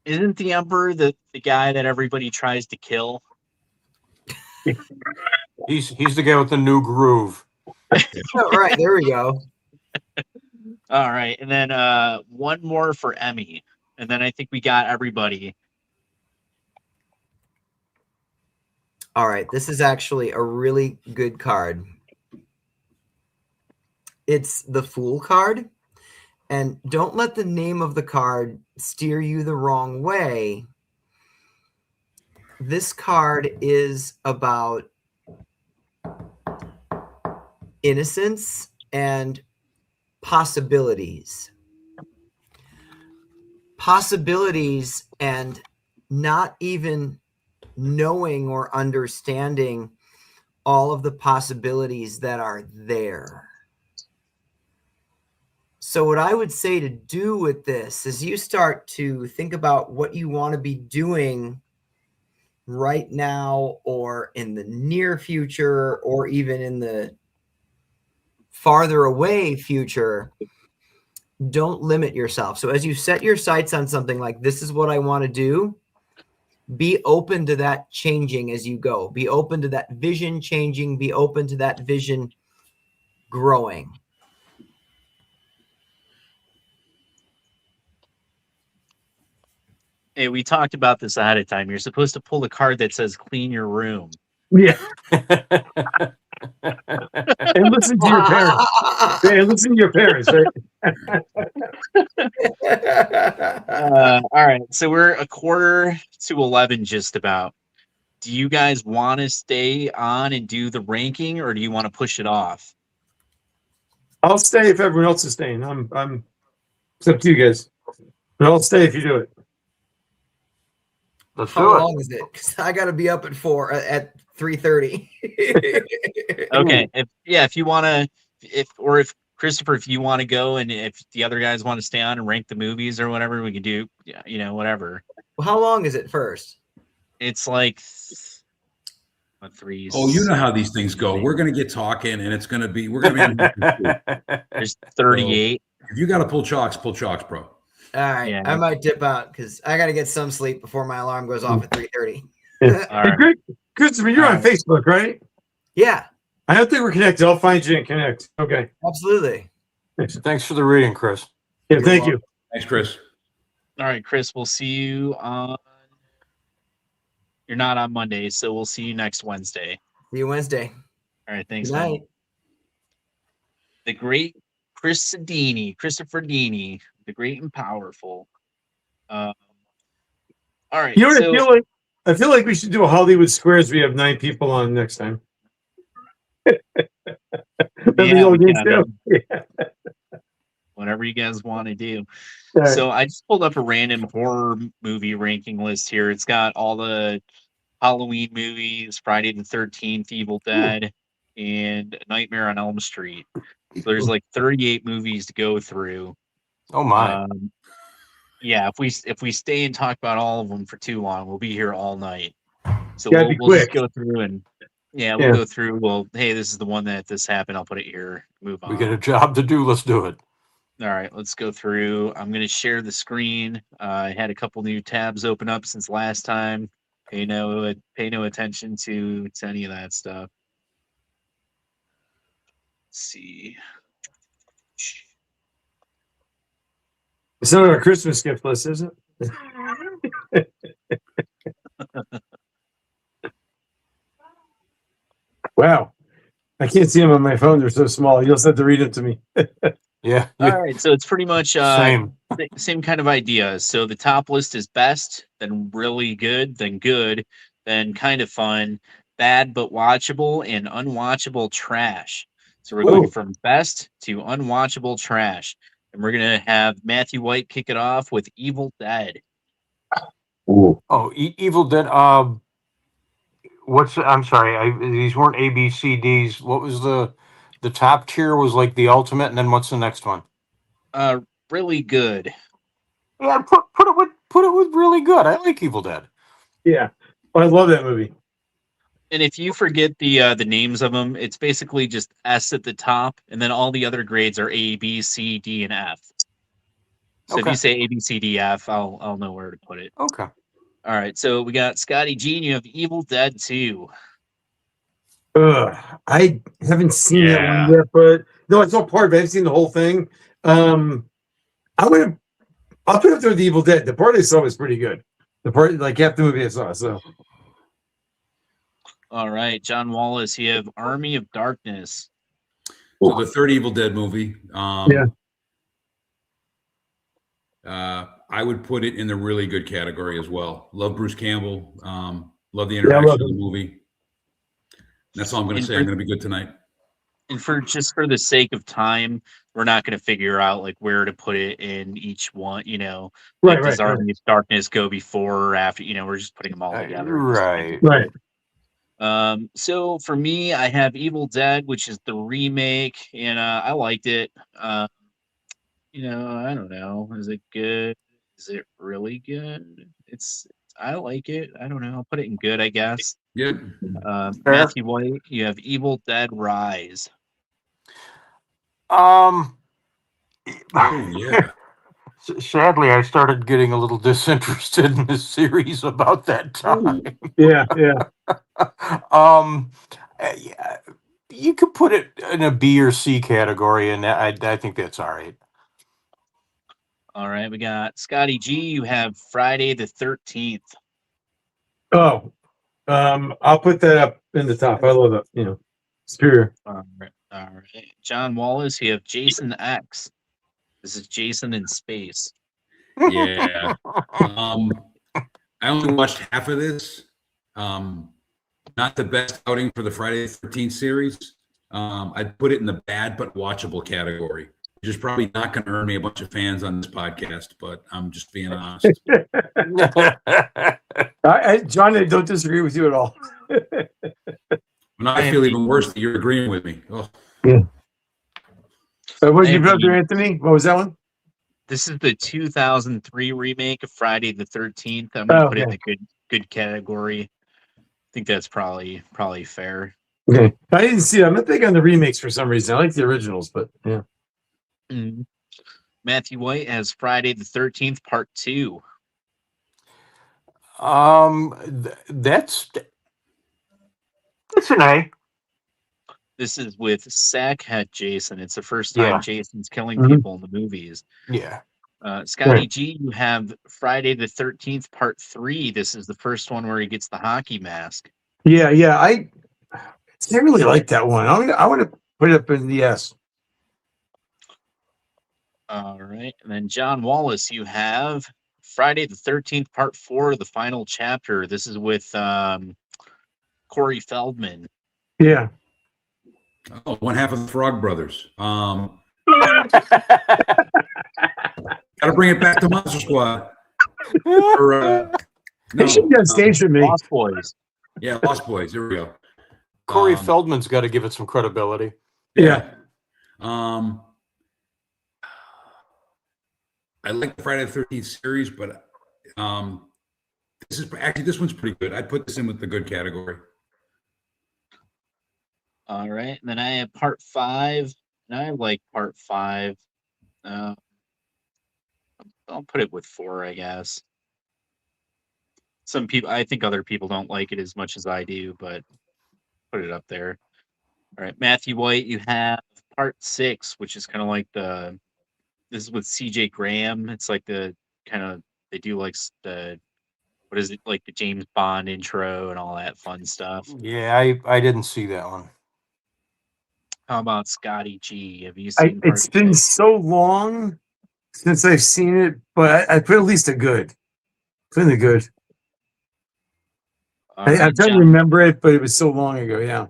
Isn't the Emperor the guy that everybody tries to kill? He's the guy with the new groove. Oh, right, there we go. All right, and then one more for Emmy, and then I think we got everybody. All right, this is actually a really good card. It's the Fool card. And don't let the name of the card steer you the wrong way. This card is about innocence and possibilities. Possibilities and not even knowing or understanding all of the possibilities that are there. So what I would say to do with this is you start to think about what you want to be doing right now or in the near future or even in the farther away future. Don't limit yourself. So as you set your sights on something like this is what I want to do, be open to that changing as you go. Be open to that vision changing. Be open to that vision growing. Hey, we talked about this ahead of time. You're supposed to pull the card that says "clean your room." Yeah. And listen to your parents. Yeah, listen to your parents, right? All right, so we're a quarter to 11, just about. Do you guys want to stay on and do the ranking, or do you want to push it off? I'll stay if everyone else is staying. It's up to you guys. But I'll stay if you do it. Let's How do it. long is it? Because I got to be up at 3:30. Okay, if you want to, if Christopher, if you want to go, and if the other guys want to stay on and rank the movies or whatever, we can do. Yeah, whatever. Well, how long is it first? It's like 3. Oh, you know how these things go. We're going to get talking, and it's going to be we're going to be. There's 38. So if you got to pull chalks, bro. All right, Yeah. I might dip out because I got to get some sleep before my alarm goes off at 3:30. Yeah. All Hey, right. Christopher, you're on Facebook, right? Yeah, I don't think we're connected. I'll find you and connect. Okay. absolutely. Thanks for the reading, Chris. Yeah, thank you. Thanks, Chris. All right, Chris, we'll see you on. You're not on Monday, so we'll see you next Wednesday. See you Wednesday. All right, thanks, Good man. night. The great Christopher Dini, the great and powerful. All right. You know what so, I feel like? I feel like we should do a Hollywood Squares. We have 9 people on next time. Yeah, old we games can, too. Yeah. whatever you guys want to do. All right. So I just pulled up a random horror movie ranking list here. It's got all the Halloween movies, Friday the 13th, Evil Dead, and Nightmare on Elm Street. So there's like 38 movies to go through. Oh my. Yeah, if we stay and talk about all of them for too long, we'll be here all night. So Gotta be we'll just quick. go through and we'll go through. Well, hey, this is the one that this happened. I'll put it here. Move on. We got a job to do. Let's do it. All right, let's go through. I'm going to share the screen. I had a couple new tabs open up since last time. Pay no attention to any of that stuff. Let's see. It's not our Christmas gift list, is it? Wow. I can't see them on my phone. They're so small. You'll just have to read it to me. Yeah. All right, so it's pretty much Same. same kind of idea. So the top list is best, then really good, then kind of fun, bad but watchable, and unwatchable trash. So we're going from best to unwatchable trash. And we're going to have Matthew White kick it off with Evil Dead. Ooh. Oh, Evil Dead. I'm sorry. These weren't A, B, C, Ds. What was the top tier? Was like the ultimate, and then what's the next one? Really good. Yeah, put it with really good. I like Evil Dead. Yeah. Oh, I love that movie. And if you forget the names of them, it's basically just S at the top, and then all the other grades are A, B, C, D, and F. So if you say A, B, C, D, F, I'll know where to put it. Okay. All right, so we got Scotty Jean. You have Evil Dead 2. I haven't seen that one yet, but no, I saw part of it. I haven't seen the whole thing. I'll put it up there with the Evil Dead. The part I saw was pretty good. The part, like half the movie I saw. So All right, John Wallace, you have Army of Darkness. So the third Evil Dead movie. Yeah. I would put it in the really good category as well. Love Bruce Campbell. Love the I interaction love of the it. movie. That's all I'm going to And say. for- I'm going to be good tonight. And for the sake of time, we're not going to figure out like where to put it in each one. You know, like Right, does right, right. Army of Darkness go before or after? You know, we're just putting them all together. Right. Right. So for me, I have Evil Dead, which is the remake, and I liked it. You know, I don't know. Is it good? Is it really good? I like it. I don't know. I'll put it in good, I guess. Yeah. Fair. Matthew White, you have Evil Dead Rise. Oh yeah. Sadly, I started getting a little disinterested in this series about that time. Yeah, yeah. Yeah, you could put it in a B or C category, and I think that's all right. All right, we got Scotty G. You have Friday the 13th. Oh, I'll put that up in the top. I love it. You know, superior. All right. John Wallace, you have Jason X. This is Jason in space. Yeah. I only watched half of this. Not the best outing for the Friday the 13th series. I'd put it in the bad but watchable category, which is probably not going to earn me a bunch of fans on this podcast, but I'm just being honest. John, I don't disagree with you at all. Now I feel even worse that you're agreeing with me. Oh. Yeah. What did you put up there, Anthony? What was that one? This is the 2003 remake of Friday the 13th. I'm going to put it in the good category. I think that's probably fair. Okay. I didn't see it. I'm not big on the remakes for some reason. I like the originals, but yeah. Matthew White has Friday the 13th Part 2. That's an A. This is with Sackhead Jason. It's the first time Yeah. Jason's killing people in the movies. Yeah. Scotty G, you have Friday the 13th Part 3. This is the first one where he gets the hockey mask. Yeah. I really like that one. I want to put it up in the S. All right. And then John Wallace, you have Friday the 13th Part 4, the final chapter. This is with Corey Feldman. Yeah. Oh, one half of the Frog Brothers. Gotta bring it back to Monster Squad. They should be on stage with me. Lost Boys. Yeah, Lost Boys. Here we go. Corey Feldman's got to give it some credibility. Yeah. I like the Friday the 13th series, but this one's pretty good. I'd put this in with the good category. All right. And then I have Part 5. And I like Part 5. I'll put it with 4, I guess. I think other people don't like it as much as I do, but put it up there. All right. Matthew White, you have Part 6, which is kind of like this is with CJ Graham. It's like they do like what is it, like the James Bond intro and all that fun stuff. Yeah, I didn't see that one. How about Scotty G? Have you seen It's been so long since I've seen it, but I put at least a good. Put in the good. I'm trying to remember it, but it was so long ago. Yeah.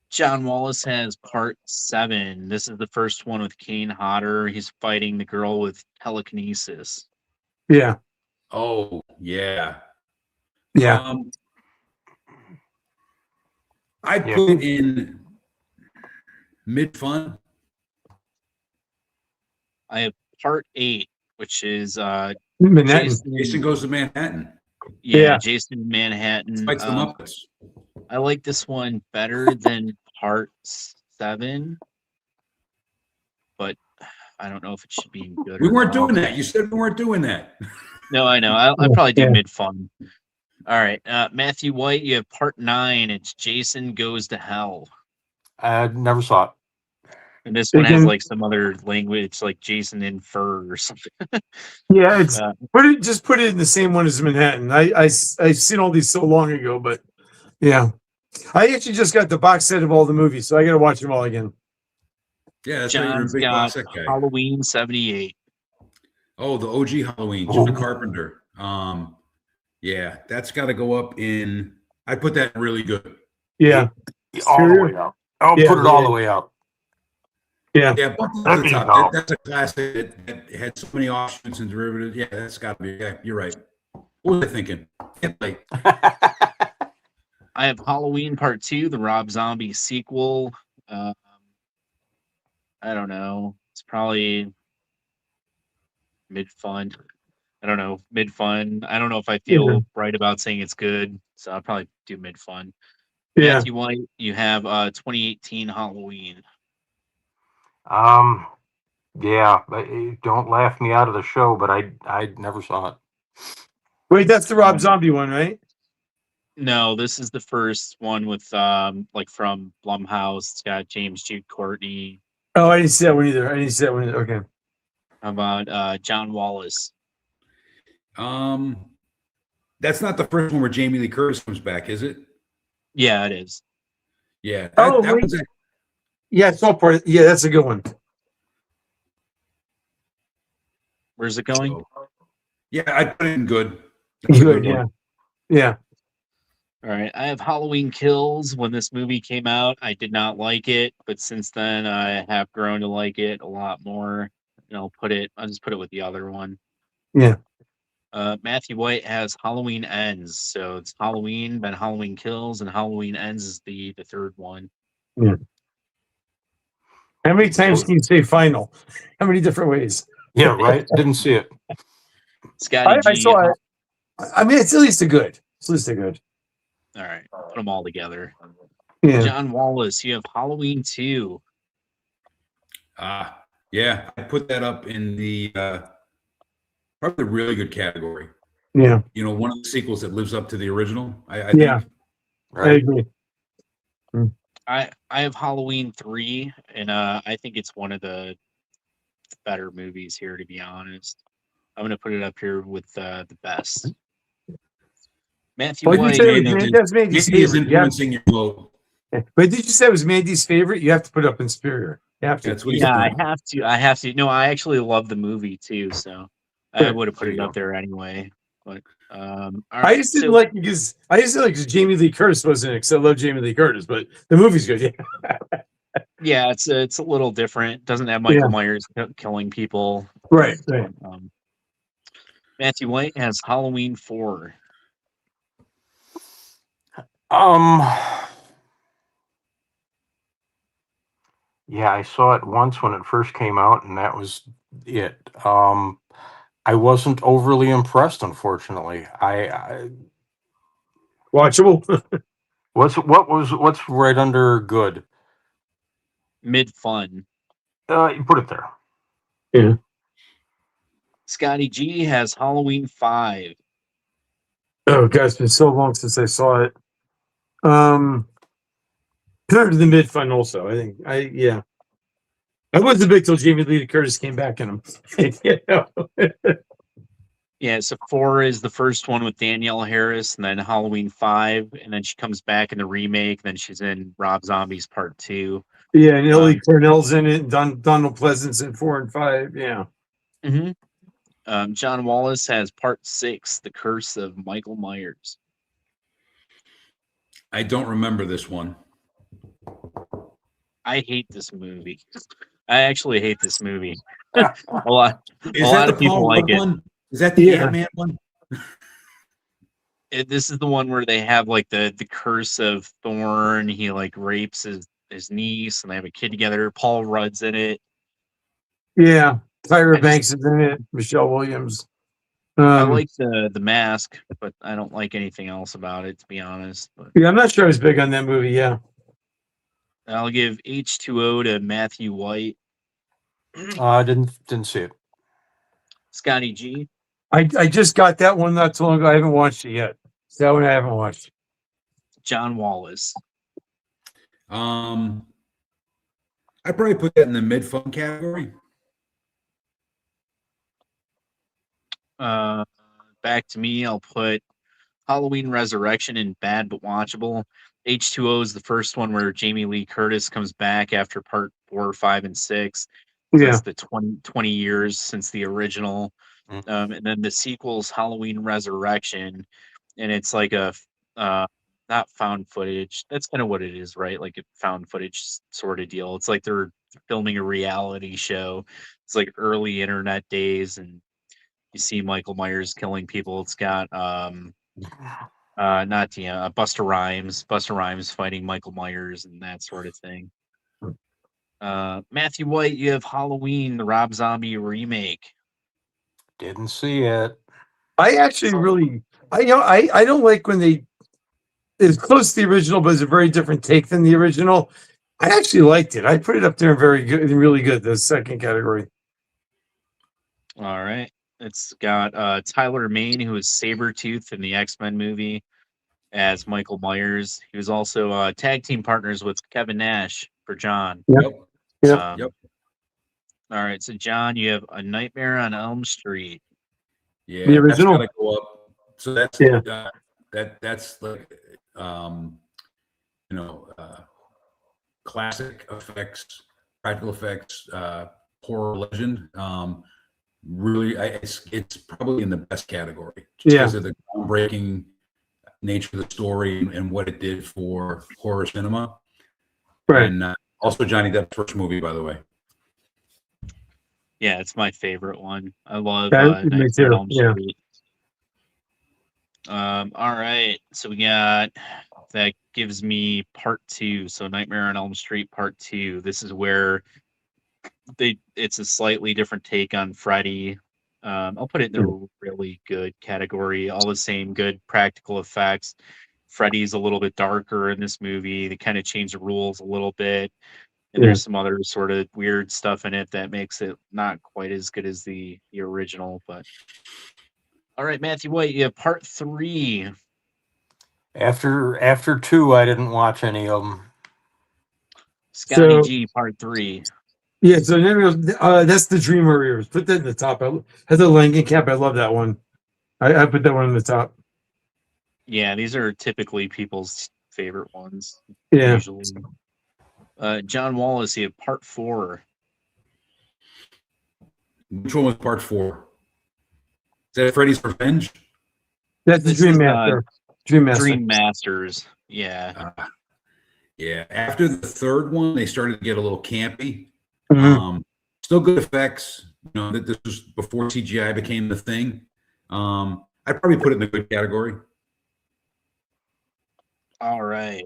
John Wallace has Part 7. This is the first one with Kane Hodder. He's fighting the girl with telekinesis. Yeah. Oh, yeah. Yeah. I put in mid-fun. I have Part 8, which is Jason Goes to Manhattan. Yeah, Jason in Manhattan. Fights the Muppets. I like this one better than Part 7, but I don't know if it should be good. We weren't doing that. You said we weren't doing that. No, I know. I'll probably do mid-fun. All right. Matthew White, you have Part 9. It's Jason Goes to Hell. I never saw it. And this one has like some other language, like Jason in fur or something. Yeah, just put it in the same one as Manhattan. I've seen all these so long ago, but Yeah. I actually just got the box set of all the movies, so I got to watch them all again. Yeah, that's right. You're a John's big got box set guy. Halloween 78. Oh, the OG Halloween, John Carpenter. Yeah, that's got to go up in. I put that really good. Yeah. All the way up. I'll Yeah, put it all yeah. the way up. Yeah. Yeah, bump it There to the you top. go. That's a classic that had so many offshoots and derivatives. Yeah, that's got to be. Yeah, you're right. What was I thinking? Can't play. I have Halloween Part 2, the Rob Zombie sequel. I don't know. It's probably mid-fun. I don't know. Mid-fun. I don't know if I feel right about saying it's good, so I'll probably do mid-fun. Yeah. Matthew White, you have 2018 Halloween. Yeah, but don't laugh me out of the show, but I never saw it. Wait, that's the Rob Zombie one, right? No, this is the first one with like from Blumhouse. It's got James Jude Courtney. Oh, I didn't see that one either. Okay. How about John Wallace? That's not the first one where Jamie Lee Curtis comes back, is it? Yeah, it is. Yeah. Oh, that wait. was Yeah, it's all part. Yeah, that's a good one. Where's it going? Yeah, I put it in good. That's a Good. good one. Yeah. Yeah. All right, I have Halloween Kills. When this movie came out, I did not like it, but since then I have grown to like it a lot more. And I'll just put it with the other one. Yeah. Matthew White has Halloween Ends, so it's Halloween, then Halloween Kills, and Halloween Ends is the third one. Yeah. How many times can you say final? How many different ways? Yeah, right. Didn't see it. Scotty I G. saw it. I mean, it's at least a good. It's at least a good. All right, put them all together. Yeah. John Wallace, you have Halloween 2. Yeah, I put that up in the probably the really good category. Yeah. You know, one of the sequels that lives up to the original. I Yeah. think. I agree. I have Halloween 3, and I think it's one of the better movies here, to be honest. I'm gonna put it up here with the best. Matthew What White. did you say? That's Mandy's Mandy is favorite. influencing your vote. But did you say it was Mandy's favorite? You have to put up in Superior. You have to. That's what Yeah, I have to. No, I actually love the movie too, so I would have put it up there anyway. But all I right, just didn't like because Jamie Lee Curtis wasn't it because I love Jamie Lee Curtis, but the movie's good. Yeah. Yeah, it's a little different. Doesn't have Michael Myers killing people. Right. Matthew White has Halloween 4. Yeah, I saw it once when it first came out, and that was it. I wasn't overly impressed, unfortunately. I Watchable. what's right under good? Mid fun. You put it there. Yeah. Scotty G has Halloween 5. Oh God, it's been so long since I saw it. Compared to the mid fun also. I think I wasn't big till Jamie Lee Curtis came back in them. You know? Yeah, so 4 is the first one with Danielle Harris, and then Halloween 5, and then she comes back in the remake, then she's in Rob Zombie's Part 2. Yeah, and Ellie Cornell's in it, and Donald Pleasant's in 4 and 5. Yeah. John Wallace has Part 6, The Curse of Michael Myers. I don't remember this one. I hate this movie. I actually hate this movie. a lot of people like it. One? Is that the Ant-Man one? This is the one where they have like the curse of Thorn. He like rapes his niece, and they have a kid together. Paul Rudd's in it. Yeah. Tyra Banks is in it. Michelle Williams. I like the mask, but I don't like anything else about it, to be honest. But Yeah, I'm not sure I was big on that movie. Yeah. I'll give H2O to Matthew White. I didn't see it. Scotty G. I just got that one not too long ago. I haven't watched it yet. That one I haven't watched. John Wallace. I probably put that in the mid fun category. Back to me. I'll put Halloween Resurrection and bad but watchable. H2O is the first one where Jamie Lee Curtis comes back after part 4, 5, and 6. So Yeah. it's the 20 years since the original. And then the sequel's Halloween Resurrection, and it's like a not found footage. That's kind of what it is, right? Like a found footage sort of deal. It's like they're filming a reality show. It's like early internet days, and you see Michael Myers killing people. It's got not Busta Rhymes fighting Michael Myers and that sort of thing. Matthew White, you have Halloween, the Rob Zombie remake. Didn't see it. I actually really, I don't like when they, it's close to the original, but it's a very different take than the original. I actually liked it. I put it up there very good and really good, the second category. All right. It's got Tyler Mane, who is Sabretooth in the X-Men movie, as Michael Myers. He was also tag team partners with Kevin Nash for John. Yep. Yep. All right. So, John, you have A Nightmare on Elm Street. Yeah, The original? that's gotta go up. So that's that's like classic effects, practical effects, horror legend. Really, it's probably in the best category just because of the groundbreaking nature of the story and what it did for horror cinema. Right. And also Johnny Depp's first movie, by the way. Yeah, it's my favorite one. I love Me Nightmare too, on Elm yeah. Street. All right. So we got that gives me part 2. So Nightmare on Elm Street part 2. This is where it's a slightly different take on Freddy. I'll put it in the really good category. All the same good practical effects. Freddy's a little bit darker in this movie. They kind of change the rules a little bit. And there's some other sort of weird stuff in it that makes it not quite as good as the original. But all right, Matthew White, you have part 3. After 2, I didn't watch any of them. Scotty G, part 3. Yeah, so that's the Dream Warriors. Put that in the top. Heather Langenkamp, I love that one. I put that one in the top. Yeah, these are typically people's favorite ones. Yeah. Usually. John Wallace, you have part 4. Which one was part 4? Is that Freddy's Revenge? That's the Dream Master. Dream Master. Dream Masters. Yeah. Yeah. After the third one, they started to get a little campy. Still good effects. That this was before CGI became the thing. I'd probably put it in the good category. All right.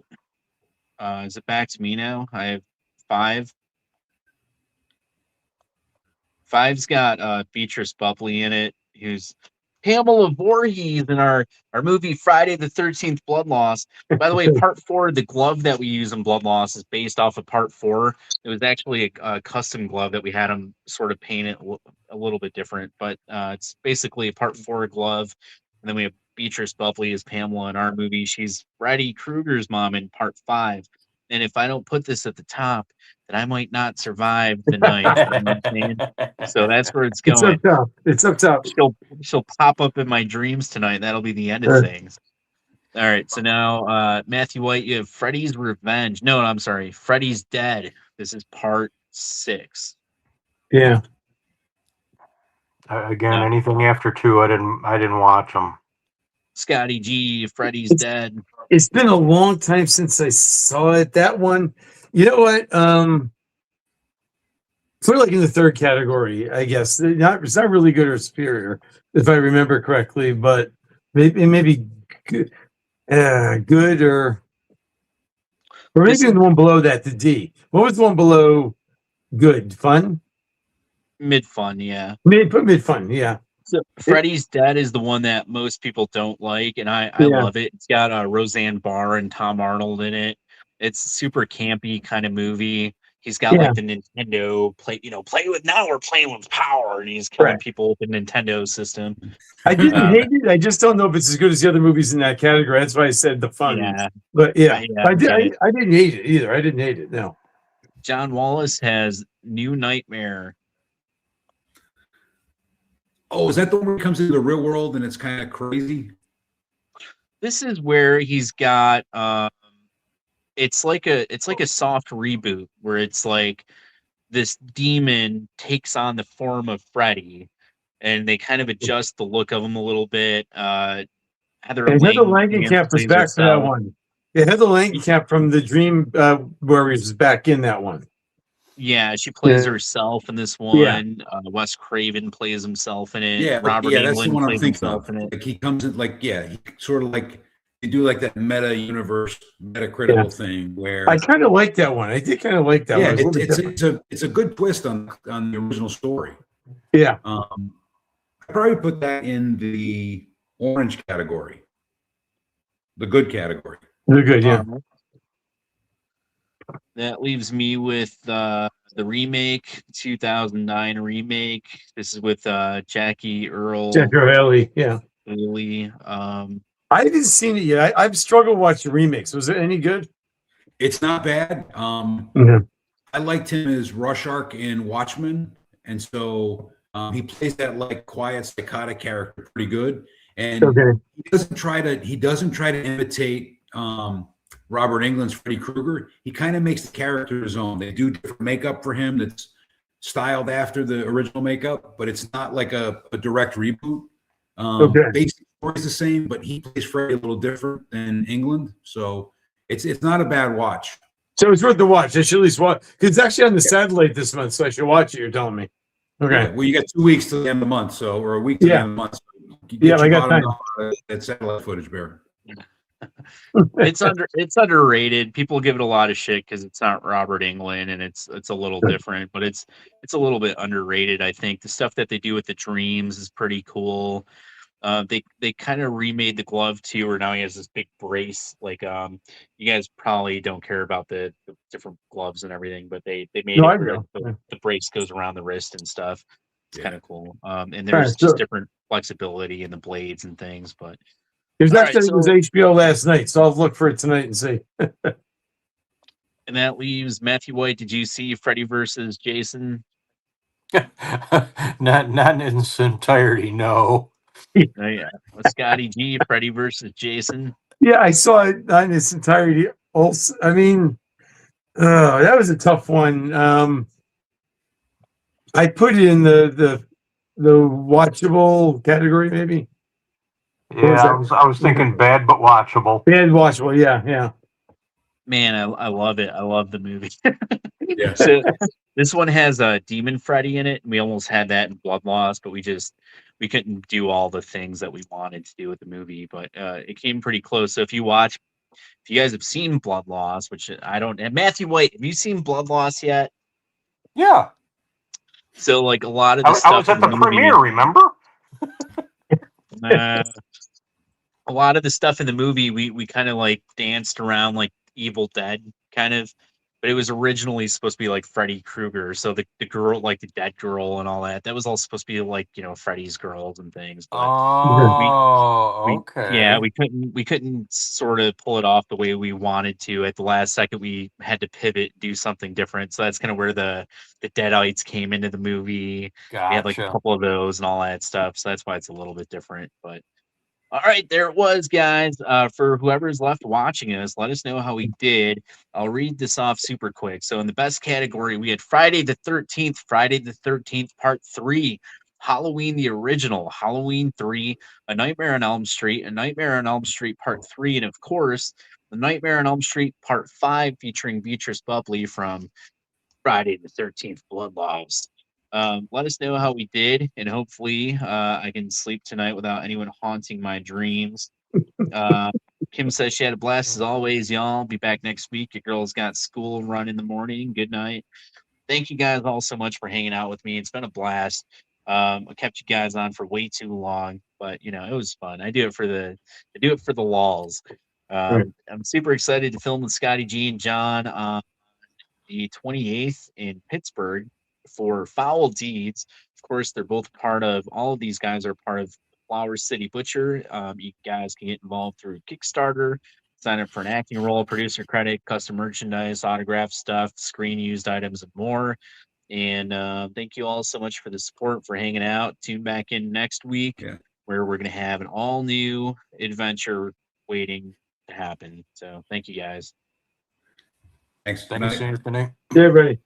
Is it back to me now? I have 5. 5's got Beatrice Buckley in it, who's Pamela Voorhees in our movie Friday the 13th Blood Loss. By the way, part 4, the glove that we use in Blood Loss is based off of part 4. It was actually a custom glove that we had them sort of paint it a little bit different, but it's basically a part 4 glove. And then we have Beatrice Buckley as Pamela in our movie. She's Freddy Krueger's mom in part 5. And if I don't put this at the top, then I might not survive the night. You know what I'm saying? So that's where it's going. It's up top. She'll pop up in my dreams tonight. That'll be the end of things. All right. So now, Matthew White, you have Freddy's Revenge. No, I'm sorry. Freddy's Dead. This is part 6. Yeah. Again, anything after 2, I didn't watch them. Scotty G, Freddy's Dead. It's been a long time since I saw it. That one, you know what? Put it like in the third category, I guess. It's not really good or superior, if I remember correctly, but maybe good, good or maybe the one below that, the D. What was the one below good? Fun? Mid fun, yeah. Mid fun, yeah. So Freddy's Dead is the one that most people don't like, and I love it. It's got Roseanne Barr and Tom Arnold in it. It's a super campy kind of movie. He's got like the Nintendo play with now we're playing with power, and he's killing people with the Nintendo system. I didn't hate it. I just don't know if it's as good as the other movies in that category. That's why I said the fun. Yeah. But I didn't hate it either. I didn't hate it. No. John Wallace has New Nightmare. Oh, is that the one where it comes into the real world and it's kind of crazy? this is where he's got it's like a soft reboot where it's like this demon takes on the form of Freddy, and they kind of adjust the look of him a little bit. Heather And Heather Langenkamp Langenkamp was plays back for that herself. one. Yeah, Heather Langenkamp from the Dream Warriors is back in that one. Yeah, she plays Yeah. herself in this Yeah. one. Wes Craven plays himself in it. Yeah, Robert that's the Englund one I'm plays thinking himself of. in it. Like he comes in, like he sort of like they do like that meta universe, meta Yeah. critical thing where I kind of like that one. I did kind of like that yeah, one. It was a little bit different. it's a good twist on the original story. Yeah. I probably put that in the orange category, the good category. They're good, yeah. That leaves me with the remake, 2009 remake. This is with Jackie Earl Jack O'Haley, yeah. Haley. I haven't seen it yet. I've struggled watching remakes. Was it any good? It's not bad. Yeah. I liked him as Rorschach in Watchmen, and so he plays that like quiet, psychotic character pretty good. And Okay. he doesn't try to imitate Robert Englund's Freddy Krueger. He kind of makes the character his own. They do different makeup for him that's styled after the original makeup, but it's not like a direct reboot. Okay. Basic story's the same, but he plays Freddy a little different than Englund, so it's not a bad watch. So it's worth the watch. I should at least watch because it's actually on the satellite this month, so I should watch it. You're telling me. Okay. Yeah, well, you got 2 weeks till the end of the month, so or a week till the Yeah. end of the month. So you Yeah, get I your got bottom time. dollar at satellite footage, Bear. It's underrated. People give it a lot of shit because it's not Robert Englund and it's a little different, but it's a little bit underrated. I think the stuff that they do with the dreams is pretty cool. They kind of remade the glove too, where now he has this big brace. Like you guys probably don't care about the different gloves and everything, but they made No, it I where do. Yeah. the brace goes around the wrist and stuff. It's kind of cool. And All there's right, just so different flexibility in the blades and things. But it was all actually right, it was so HBO last night, so I'll look for it tonight and see. and that leaves Matthew White. Did you see Freddy versus Jason? Not in its entirety, no. Oh yeah, with Scotty G, Freddy versus Jason. Yeah, I saw it in its entirety. Also, I mean, that was a tough one. I put it in the watchable category, maybe. Yeah, I was thinking bad but watchable. Bad watchable, yeah. Man, I love it. I love the movie. Yeah. So this one has a Demon Freddy in it, and we almost had that in Blood Loss, but we couldn't do all the things that we wanted to do with the movie. But it came pretty close. So if you guys have seen Blood Loss, which I don't, and Matthew White, have you seen Blood Loss yet? Yeah. So like a lot of the I stuff was at in the movie, premiere, remember? a lot of the stuff in the movie we kind of like danced around like Evil Dead kind of, but it was originally supposed to be like Freddy Krueger. So the girl, like the dead girl and all that was all supposed to be like, Freddy's girls and things. But Okay. yeah, we couldn't sort of pull it off the way we wanted to. At the last second, we had to pivot, do something different. So that's kind of where the Deadites came into the movie. Gotcha. We had like a couple of those and all that stuff. So that's why it's a little bit different. But all right, there it was, guys. For whoever's left watching us, let us know how we did. I'll read this off super quick. So in the best category, we had Friday the 13th, Part 3, Halloween the Original, Halloween 3, A Nightmare on Elm Street, A Nightmare on Elm Street Part 3, and of course, The Nightmare on Elm Street Part 5 featuring Beatrice Bubley from Friday the 13th, Blood Loss. Let us know how we did, and hopefully I can sleep tonight without anyone haunting my dreams. Kim says she had a blast as always, y'all. Be back next week. Your girl's got school run in the morning. Good night. Thank you guys all so much for hanging out with me. It's been a blast. I kept you guys on for way too long, but it was fun. I do it for the lols. Right. I'm super excited to film with Scotty G and John on the 28th in Pittsburgh for Foul Deeds. Of course, they're both all of these guys are part of Flower City Butcher. You guys can get involved through Kickstarter, sign up for an acting role, producer credit, custom merchandise, autograph stuff, screen used items, and more. And thank you all so much for the support, for hanging out. Tune back in next week where we're going to have an all new adventure waiting to happen. So thank you guys. Thanks. Thanks, Anthony. Yeah, everybody.